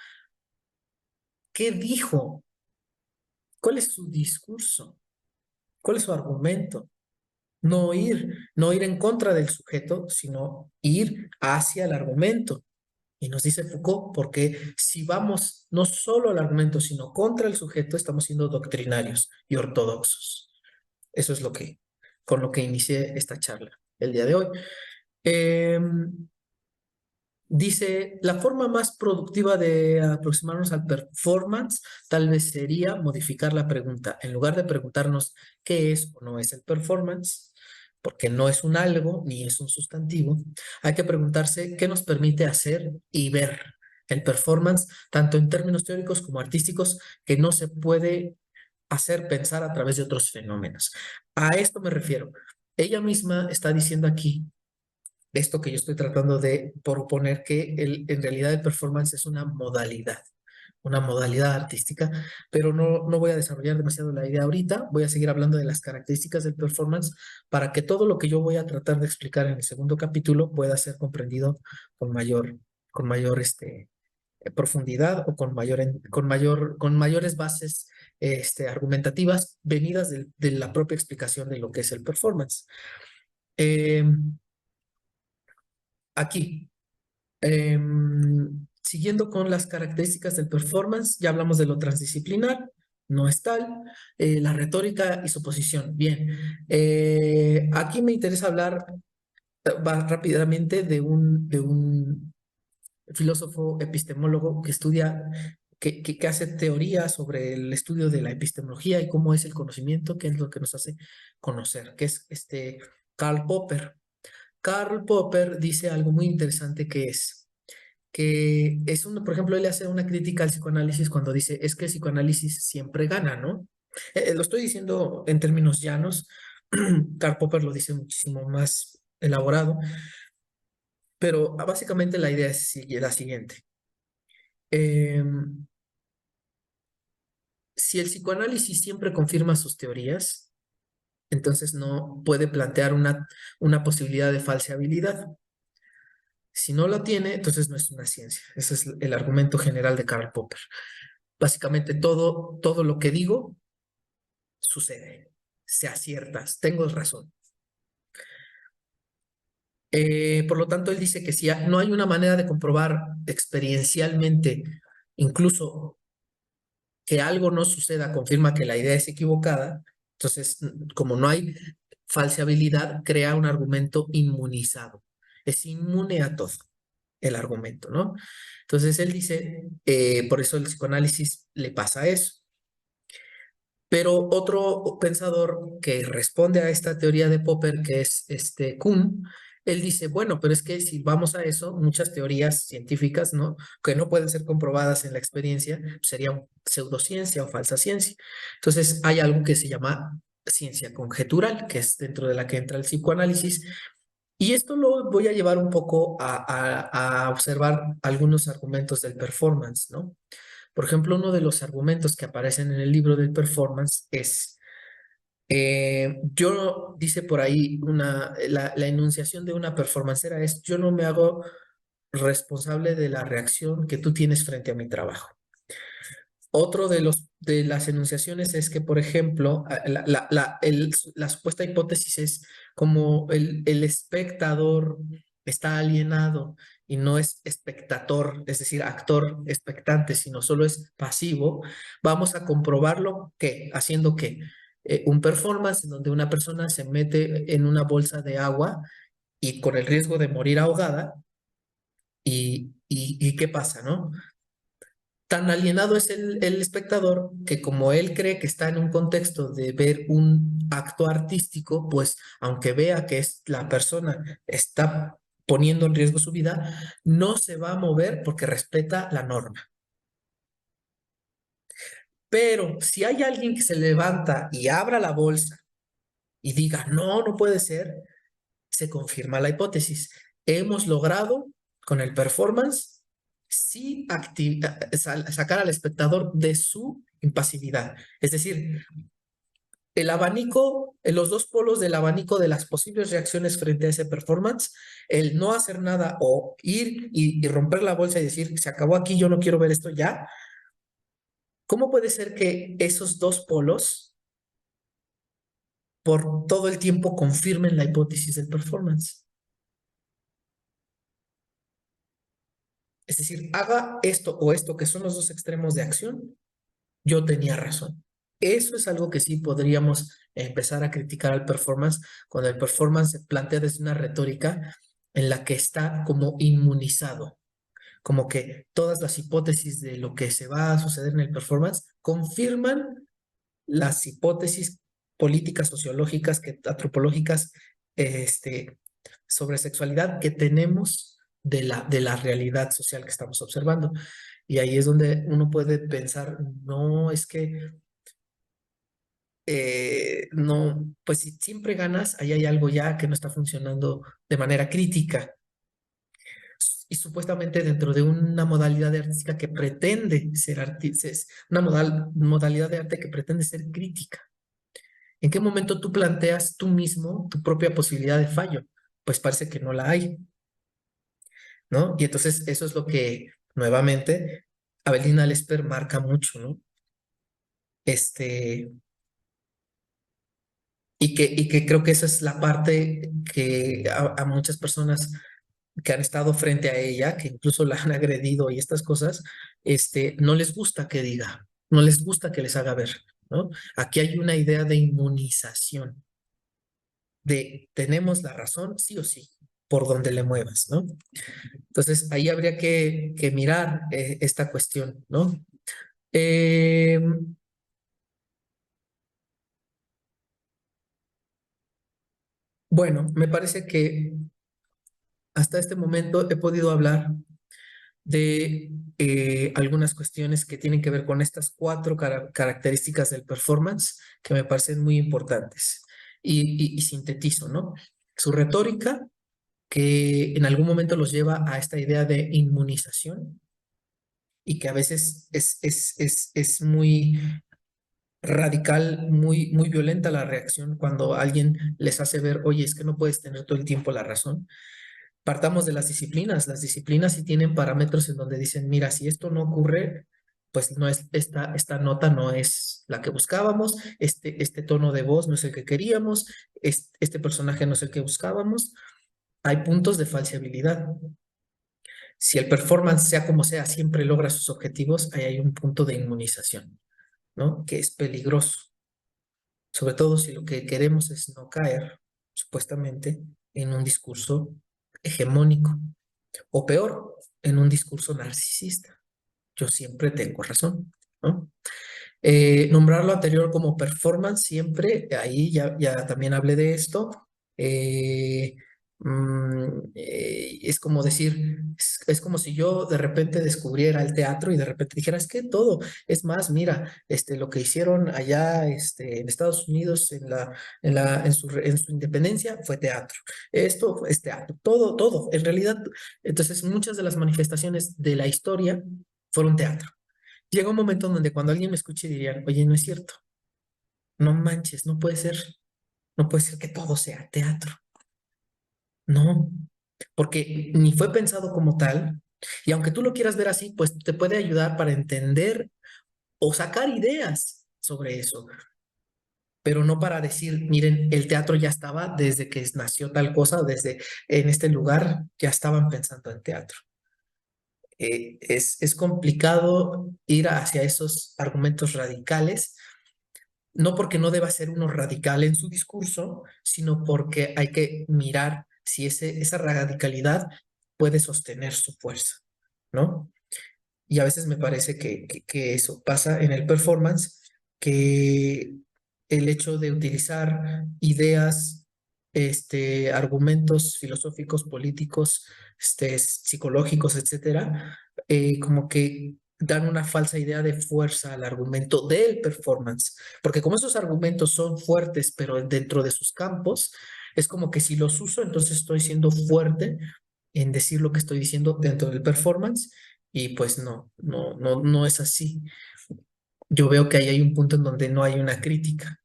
¿Qué dijo? ¿Cuál es su discurso? ¿Cuál es su argumento? No ir en contra del sujeto, sino ir hacia el argumento. Y nos dice Foucault, porque si vamos no solo al argumento, sino contra el sujeto, estamos siendo doctrinarios y ortodoxos. Eso es con lo que inicié esta charla el día de hoy. Eh, Dice, la forma más productiva de aproximarnos al performance tal vez sería modificar la pregunta. En lugar de preguntarnos qué es o no es el performance, porque no es un algo ni es un sustantivo, hay que preguntarse qué nos permite hacer y ver el performance, tanto en términos teóricos como artísticos, que no se puede hacer pensar a través de otros fenómenos. A esto me refiero. Ella misma está diciendo aquí esto que yo estoy tratando de proponer, que en realidad el performance es una modalidad artística, pero no voy a desarrollar demasiado la idea ahorita, voy a seguir hablando de las características del performance para que todo lo que yo voy a tratar de explicar en el segundo capítulo pueda ser comprendido con mayor profundidad o con mayores bases argumentativas venidas de la propia explicación de lo que es el performance. Eh, Aquí, siguiendo con las características del performance, ya hablamos de lo transdisciplinar, no es tal, la retórica y su posición. Bien, aquí me interesa hablar rápidamente de un filósofo epistemólogo que estudia, que hace teoría sobre el estudio de la epistemología y cómo es el conocimiento, qué es lo que nos hace conocer, que es Karl Popper. Karl Popper dice algo muy interesante que es por ejemplo, él hace una crítica al psicoanálisis cuando dice, es que el psicoanálisis siempre gana, ¿no? Lo estoy diciendo en términos llanos, Karl Popper lo dice muchísimo más elaborado, Pero básicamente la idea es la siguiente. Em, si el psicoanálisis siempre confirma sus teorías, entonces no puede plantear una posibilidad de falseabilidad. Si no la tiene, entonces no es una ciencia. Ese es el argumento general de Karl Popper. Básicamente todo lo que digo sucede, se acierta, tengo razón. Por lo tanto, él dice que si no hay una manera de comprobar experiencialmente, incluso que algo no suceda, confirma que la idea es equivocada, entonces, como no hay falseabilidad, crea un argumento inmunizado. Es inmune a todo el argumento, ¿no? Entonces, él dice, por eso el psicoanálisis le pasa eso. Pero otro pensador que responde a esta teoría de Popper, que es Kuhn, él dice, bueno, pero es que si vamos a eso, muchas teorías científicas, ¿no? Que no pueden ser comprobadas en la experiencia, sería pseudociencia o falsa ciencia. Entonces, hay algo que se llama ciencia conjetural, que es dentro de la que entra el psicoanálisis. Y esto lo voy a llevar un poco a observar algunos argumentos del performance, ¿no? Por ejemplo, uno de los argumentos que aparecen en el libro del performance es, dice por ahí, la enunciación de una performancera es, yo no me hago responsable de la reacción que tú tienes frente a mi trabajo. Otro de las enunciaciones es que, por ejemplo, la supuesta hipótesis es como el espectador está alienado y no es espectador, es decir, actor expectante, sino solo es pasivo. Vamos a comprobarlo que haciendo que un performance en donde una persona se mete en una bolsa de agua y con el riesgo de morir ahogada. ¿Y qué pasa, no? Tan alienado es el espectador que como él cree que está en un contexto de ver un acto artístico, pues aunque vea que es la persona está poniendo en riesgo su vida, no se va a mover porque respeta la norma. Pero si hay alguien que se levanta y abra la bolsa y diga, no, no puede ser, se confirma la hipótesis. Hemos logrado con el performance sí sacar al espectador de su impasividad. Es decir, el abanico, los dos polos del abanico de las posibles reacciones frente a ese performance, el no hacer nada o ir y romper la bolsa y decir, se acabó aquí, yo no quiero ver esto ya. ¿Cómo puede ser que esos dos polos por todo el tiempo confirmen la hipótesis del performance? Es decir, haga esto o esto, que son los dos extremos de acción, yo tenía razón. Eso es algo que sí podríamos empezar a criticar al performance cuando el performance se plantea desde una retórica en la que está como inmunizado, como que todas las hipótesis de lo que se va a suceder en el performance confirman las hipótesis políticas, sociológicas, antropológicas, este, sobre sexualidad que tenemos de la realidad social que estamos observando. Y ahí es donde uno puede pensar, no, es que no, pues si siempre ganas, ahí hay algo ya que no está funcionando de manera crítica. Y supuestamente dentro de una modalidad de artística que pretende ser una modalidad de arte que pretende ser crítica. ¿En qué momento tú planteas tú mismo tu propia posibilidad de fallo? Pues parece que no la hay, ¿no? Y entonces eso es lo que nuevamente Avelina Lesper marca mucho, ¿no? Este, y que creo que esa es la parte que a muchas personas que han estado frente a ella, que incluso la han agredido y estas cosas, no les gusta que diga, no les gusta que les haga ver, ¿no? Aquí hay una idea de inmunización, de tenemos la razón, sí o sí, por donde le muevas, ¿no? Entonces, ahí habría que mirar esta cuestión, ¿no? Eh, bueno, me parece que hasta este momento he podido hablar de algunas cuestiones que tienen que ver con estas cuatro características del performance que me parecen muy importantes. Y sintetizo, ¿no? Su retórica, que en algún momento los lleva a esta idea de inmunización y que a veces es muy radical, muy violenta la reacción cuando alguien les hace ver, oye, es que no puedes tener todo el tiempo la razón. Partamos de las disciplinas sí tienen parámetros en donde dicen, mira, si esto no ocurre, pues no es, esta nota no es la que buscábamos, este tono de voz no es el que queríamos, este personaje no es el que buscábamos. Hay puntos de falseabilidad. Si el performance, sea como sea, siempre logra sus objetivos, ahí hay un punto de inmunización, ¿no? Que es peligroso, sobre todo si lo que queremos es no caer, supuestamente, en un discurso hegemónico, o peor, en un discurso narcisista. Yo siempre tengo razón, ¿no? Nombrar lo anterior como performance siempre, ahí ya también hablé de esto. eh, es como decir, es como si yo de repente descubriera el teatro y de repente dijera, es que todo, es más, mira, lo que hicieron allá en Estados Unidos en su independencia fue teatro. Esto es teatro, todo. En realidad, entonces muchas de las manifestaciones de la historia fueron teatro. Llega un momento en donde cuando alguien me escuche dirían, oye, no es cierto, no manches, no puede ser que todo sea teatro. No, porque ni fue pensado como tal, y aunque tú lo quieras ver así, pues te puede ayudar para entender o sacar ideas sobre eso, pero no para decir, miren, el teatro ya estaba desde que nació tal cosa, desde en este lugar ya estaban pensando en teatro. Es complicado ir hacia esos argumentos radicales, no porque no deba ser uno radical en su discurso, sino porque hay que mirar si esa radicalidad puede sostener su fuerza, ¿no? Y a veces me parece que eso pasa en el performance, que el hecho de utilizar ideas, argumentos filosóficos, políticos, psicológicos, etcétera, como que dan una falsa idea de fuerza al argumento del performance, porque como esos argumentos son fuertes, pero dentro de sus campos, es como que si los uso, entonces estoy siendo fuerte en decir lo que estoy diciendo dentro del performance y pues no es así. Yo veo que ahí hay un punto en donde no hay una crítica,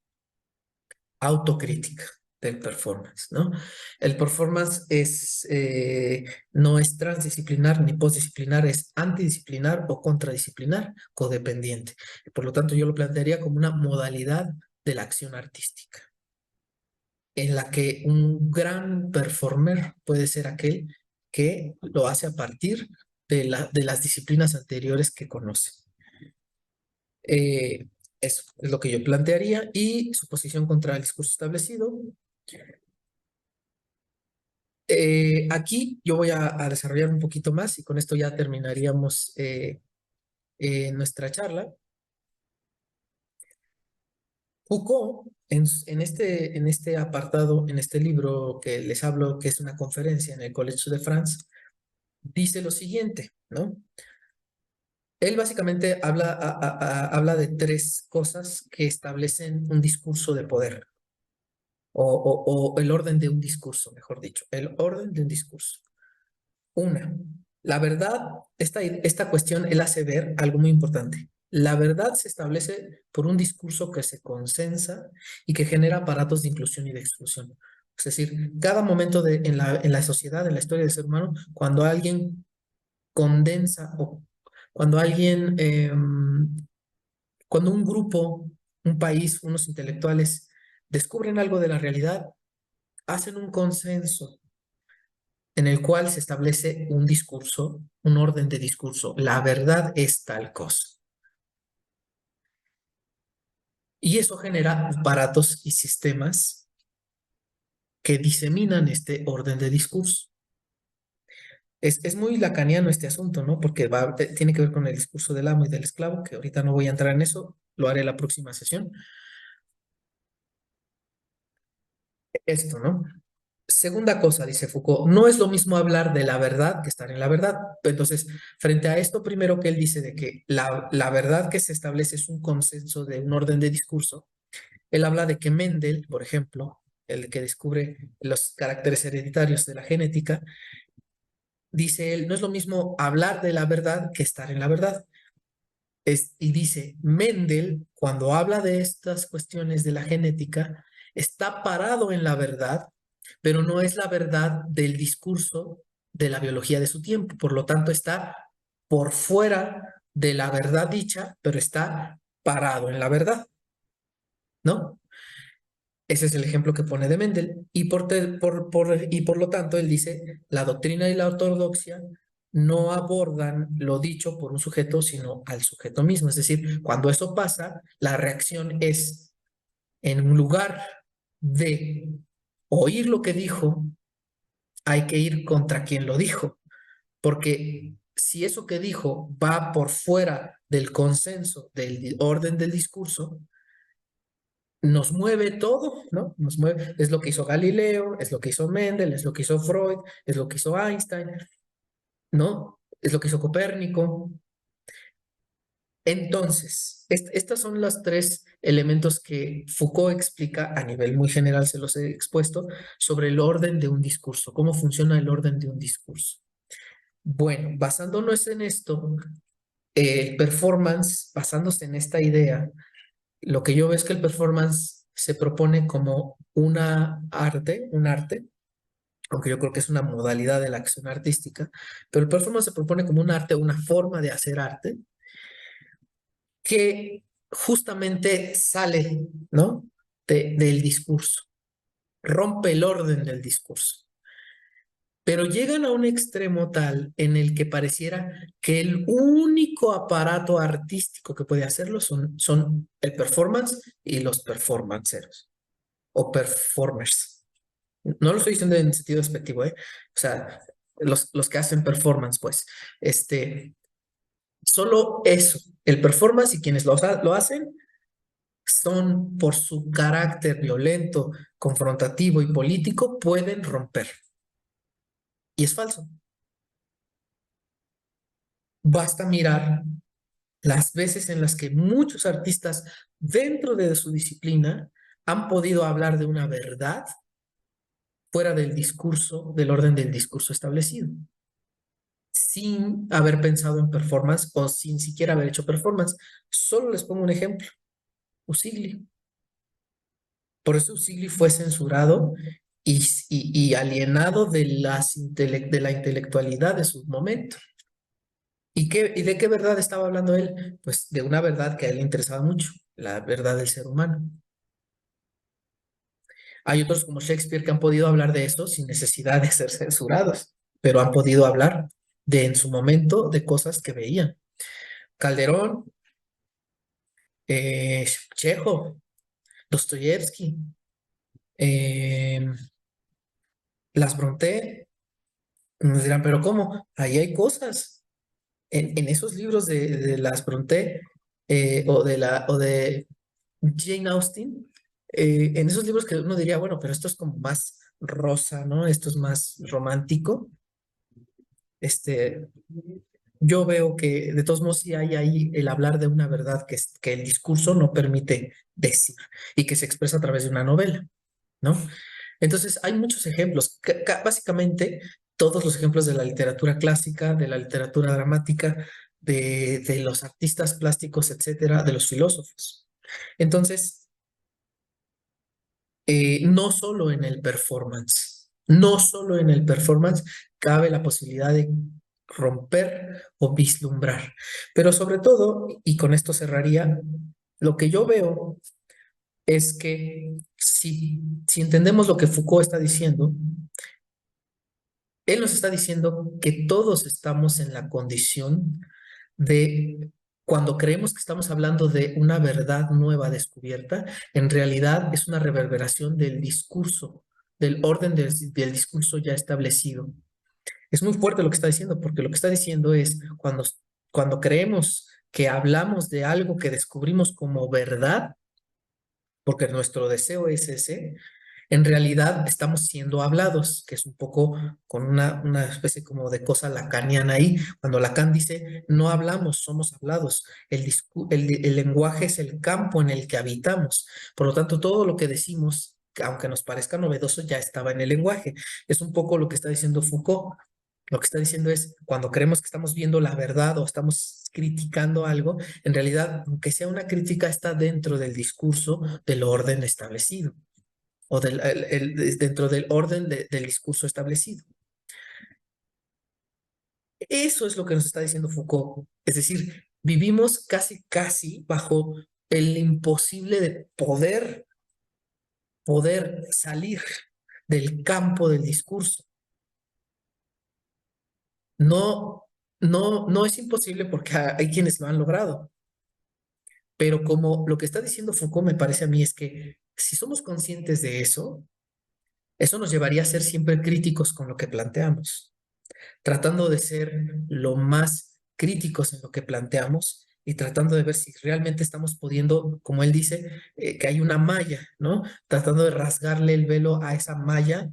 autocrítica del performance, ¿no? El performance no es transdisciplinar ni postdisciplinar, es antidisciplinar o contradisciplinar, codependiente. Por lo tanto, yo lo plantearía como una modalidad de la acción artística, en la que un gran performer puede ser aquel que lo hace a partir de las disciplinas anteriores que conoce. Eso es lo que yo plantearía y su posición contra el discurso establecido. Aquí yo voy a desarrollar un poquito más y con esto ya terminaríamos nuestra charla. Foucault, en este apartado, en este libro que les hablo, que es una conferencia en el Collège de France, dice lo siguiente, ¿no? Él básicamente habla de tres cosas que establecen un discurso de poder, o el orden de un discurso, mejor dicho, el orden de un discurso. Una, la verdad, esta cuestión él hace ver algo muy importante. La verdad se establece por un discurso que se consensa y que genera aparatos de inclusión y de exclusión. Es decir, cada momento en la sociedad, en la historia del ser humano, cuando alguien condensa o cuando alguien, cuando un grupo, un país, unos intelectuales descubren algo de la realidad, hacen un consenso en el cual se establece un discurso, un orden de discurso. La verdad es tal cosa. Y eso genera aparatos y sistemas que diseminan este orden de discurso. Es muy lacaniano este asunto, ¿no? Porque tiene que ver con el discurso del amo y del esclavo, que ahorita no voy a entrar en eso, lo haré la próxima sesión. Esto, ¿no? Segunda cosa, dice Foucault, no es lo mismo hablar de la verdad que estar en la verdad. Entonces, frente a esto primero que él dice de que la verdad que se establece es un consenso de un orden de discurso, él habla de que Mendel, por ejemplo, el que descubre los caracteres hereditarios de la genética, dice él, no es lo mismo hablar de la verdad que estar en la verdad. Y dice, Mendel, cuando habla de estas cuestiones de la genética, está parado en la verdad, pero no es la verdad del discurso de la biología de su tiempo. Por lo tanto, está por fuera de la verdad dicha, pero está parado en la verdad, ¿no? Ese es el ejemplo que pone de Mendel. Y por lo tanto, él dice, la doctrina y la ortodoxia no abordan lo dicho por un sujeto, sino al sujeto mismo. Es decir, cuando eso pasa, la reacción es, en lugar de oír lo que dijo, hay que ir contra quien lo dijo. Porque si eso que dijo va por fuera del consenso, del orden del discurso, nos mueve todo, ¿no? Nos mueve, es lo que hizo Galileo, es lo que hizo Mendel, es lo que hizo Freud, es lo que hizo Einstein, ¿no? Es lo que hizo Copérnico. Entonces, estos son los tres elementos que Foucault explica a nivel muy general, se los he expuesto, sobre el orden de un discurso, cómo funciona el orden de un discurso. Bueno, basándonos en esto, el performance, basándose en esta idea, lo que yo veo es que el performance se propone como un arte, aunque yo creo que es una modalidad de la acción artística, pero el performance se propone como un arte, una forma de hacer arte, que justamente sale, ¿no? Del discurso, rompe el orden del discurso. Pero llegan a un extremo tal en el que pareciera que el único aparato artístico que puede hacerlo son el performance y los performanceros o performers. No lo estoy diciendo en sentido despectivo, ¿eh? O sea, los que hacen performance, pues, solo eso, el performance y quienes lo hacen son, por su carácter violento, confrontativo y político, pueden romper. Y es falso. Basta mirar las veces en las que muchos artistas dentro de su disciplina han podido hablar de una verdad fuera del discurso, del orden del discurso establecido, sin haber pensado en performance o sin siquiera haber hecho performance. Solo les pongo un ejemplo, Usigli. Por eso Usigli fue censurado y alienado de de la intelectualidad de su momento. ¿Y de qué verdad estaba hablando él? Pues de una verdad que a él le interesaba mucho, la verdad del ser humano. Hay otros como Shakespeare que han podido hablar de eso sin necesidad de ser censurados, pero han podido hablar de en su momento de cosas que veían. Calderón, Chekhov, Dostoyevsky, eh, Las Brontë, nos dirán, pero ¿cómo? Ahí hay cosas. En esos libros de Las Brontë o de Jane Austen, en esos libros que uno diría, bueno, pero esto es como más rosa, ¿no? Esto es más romántico. Este, yo veo que de todos modos sí hay ahí el hablar de una verdad que el discurso no permite decir y que se expresa a través de una novela, ¿no? Entonces hay muchos ejemplos, básicamente todos los ejemplos de la literatura clásica, de la literatura dramática, de los artistas plásticos, etcétera, de los filósofos. Entonces, no solo en el performance cabe la posibilidad de romper o vislumbrar, pero sobre todo, y con esto cerraría, lo que yo veo es que si entendemos lo que Foucault está diciendo, él nos está diciendo que todos estamos en la condición de, cuando creemos que estamos hablando de una verdad nueva descubierta, en realidad es una reverberación del discurso, del orden del discurso ya establecido. Es muy fuerte lo que está diciendo, porque lo que está diciendo es cuando creemos que hablamos de algo que descubrimos como verdad, porque nuestro deseo es ese, en realidad estamos siendo hablados, que es un poco con una especie como de cosa lacaniana ahí. Cuando Lacan dice, no hablamos, somos hablados. El lenguaje es el campo en el que habitamos. Por lo tanto, todo lo que decimos aunque nos parezca novedoso, ya estaba en el lenguaje. Es un poco lo que está diciendo Foucault. Lo que está diciendo es, cuando creemos que estamos viendo la verdad o estamos criticando algo, en realidad, aunque sea una crítica, está dentro del discurso del orden establecido o dentro del orden del discurso establecido. Eso es lo que nos está diciendo Foucault. Es decir, vivimos casi bajo el imposible de poder salir del campo del discurso. No, no es imposible porque hay quienes lo han logrado, pero como lo que está diciendo Foucault me parece a mí es que si somos conscientes de eso nos llevaría a ser siempre críticos con lo que planteamos, tratando de ser lo más críticos en lo que planteamos y tratando de ver si realmente estamos pudiendo, como él dice, que hay una malla, ¿no? Tratando de rasgarle el velo a esa malla,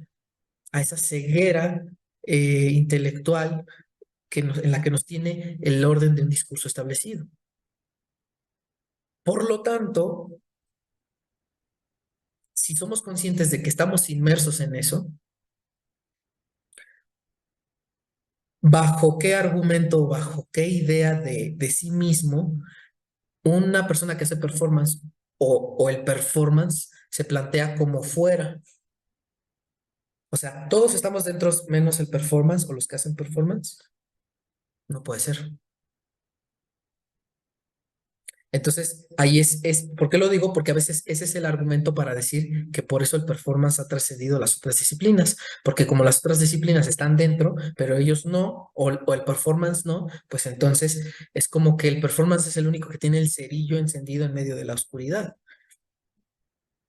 a esa ceguera intelectual en la que nos tiene el orden de un discurso establecido. Por lo tanto, si somos conscientes de que estamos inmersos en eso, ¿bajo qué argumento, bajo qué idea de sí mismo una persona que hace performance o el performance se plantea como fuera? O sea, todos estamos dentro menos el performance o los que hacen performance. No puede ser. Entonces, ahí ¿por qué lo digo? Porque a veces ese es el argumento para decir que por eso el performance ha trascendido a las otras disciplinas, porque como las otras disciplinas están dentro, pero ellos no, o el performance no, pues entonces es como que el performance es el único que tiene el cerillo encendido en medio de la oscuridad.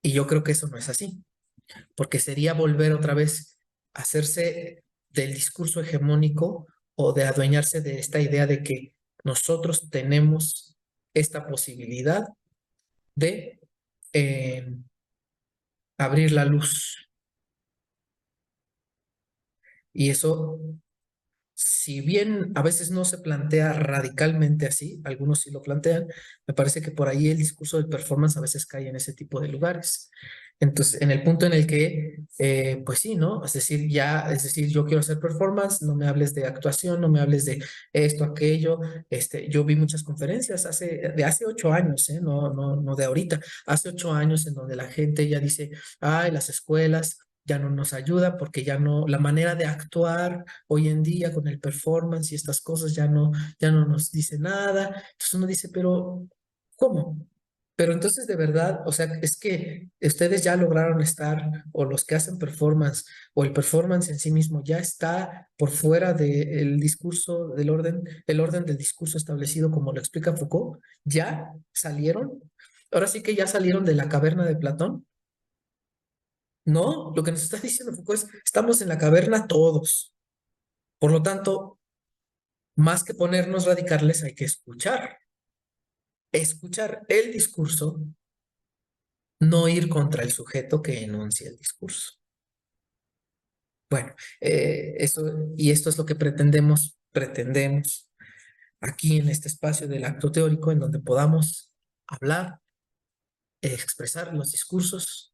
Y yo creo que eso no es así, porque sería volver otra vez a hacerse del discurso hegemónico o de adueñarse de esta idea de que nosotros tenemos esta posibilidad de abrir la luz. Y eso, si bien a veces no se plantea radicalmente así, algunos sí lo plantean, me parece que por ahí el discurso del performance a veces cae en ese tipo de lugares. Entonces, en el punto en el que, pues sí, ¿no? Es decir, yo quiero hacer performance, no me hables de actuación, no me hables de esto, aquello. Yo vi muchas conferencias de hace 8 años, no de ahorita, hace 8 años en donde la gente ya dice, ay, las escuelas ya no nos ayuda porque ya no, la manera de actuar hoy en día con el performance y estas cosas ya no nos dice nada. Entonces uno dice, pero ¿cómo? Pero entonces de verdad, o sea, es que ustedes ya lograron estar, o los que hacen performance, o el performance en sí mismo ya está por fuera del discurso, el orden del discurso establecido como lo explica Foucault, ya salieron. Ahora sí que ya salieron de la caverna de Platón. No, lo que nos está diciendo Foucault es, estamos en la caverna todos. Por lo tanto, más que ponernos radicales, hay que escuchar el discurso, no ir contra el sujeto que enuncia el discurso. Bueno, esto es lo que pretendemos aquí en este espacio del acto teórico, en donde podamos hablar, expresar los discursos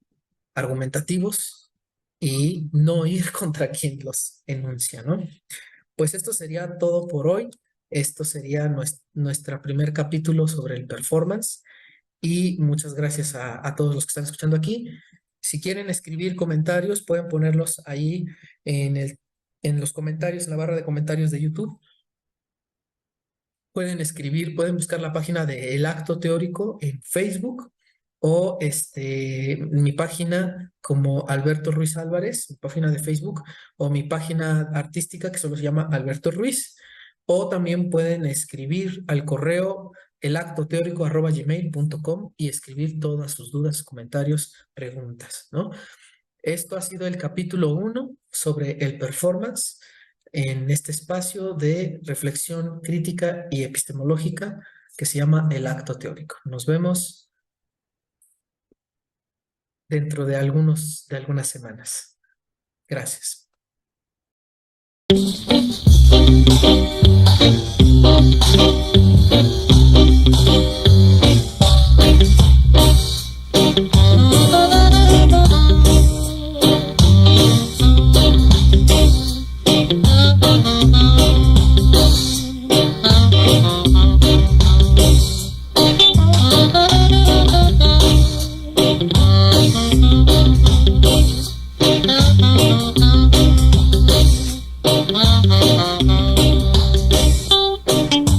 argumentativos y no ir contra quien los enuncia, ¿no? Pues esto sería todo por hoy. Esto sería nuestro primer capítulo sobre el performance y muchas gracias a todos los que están escuchando aquí. Si quieren escribir comentarios, pueden ponerlos ahí en los comentarios, en la barra de comentarios de YouTube. Pueden escribir, pueden buscar la página de El Acto Teórico en Facebook o mi página como Alberto Ruiz Álvarez, mi página de Facebook, o mi página artística que solo se llama Alberto Ruiz, o también pueden escribir al correo elactoteórico@gmail.com y escribir todas sus dudas, comentarios, preguntas, ¿no? Esto ha sido el capítulo 1 sobre el performance en este espacio de reflexión crítica y epistemológica que se llama El Acto Teórico. Nos vemos dentro de algunas semanas. Gracias.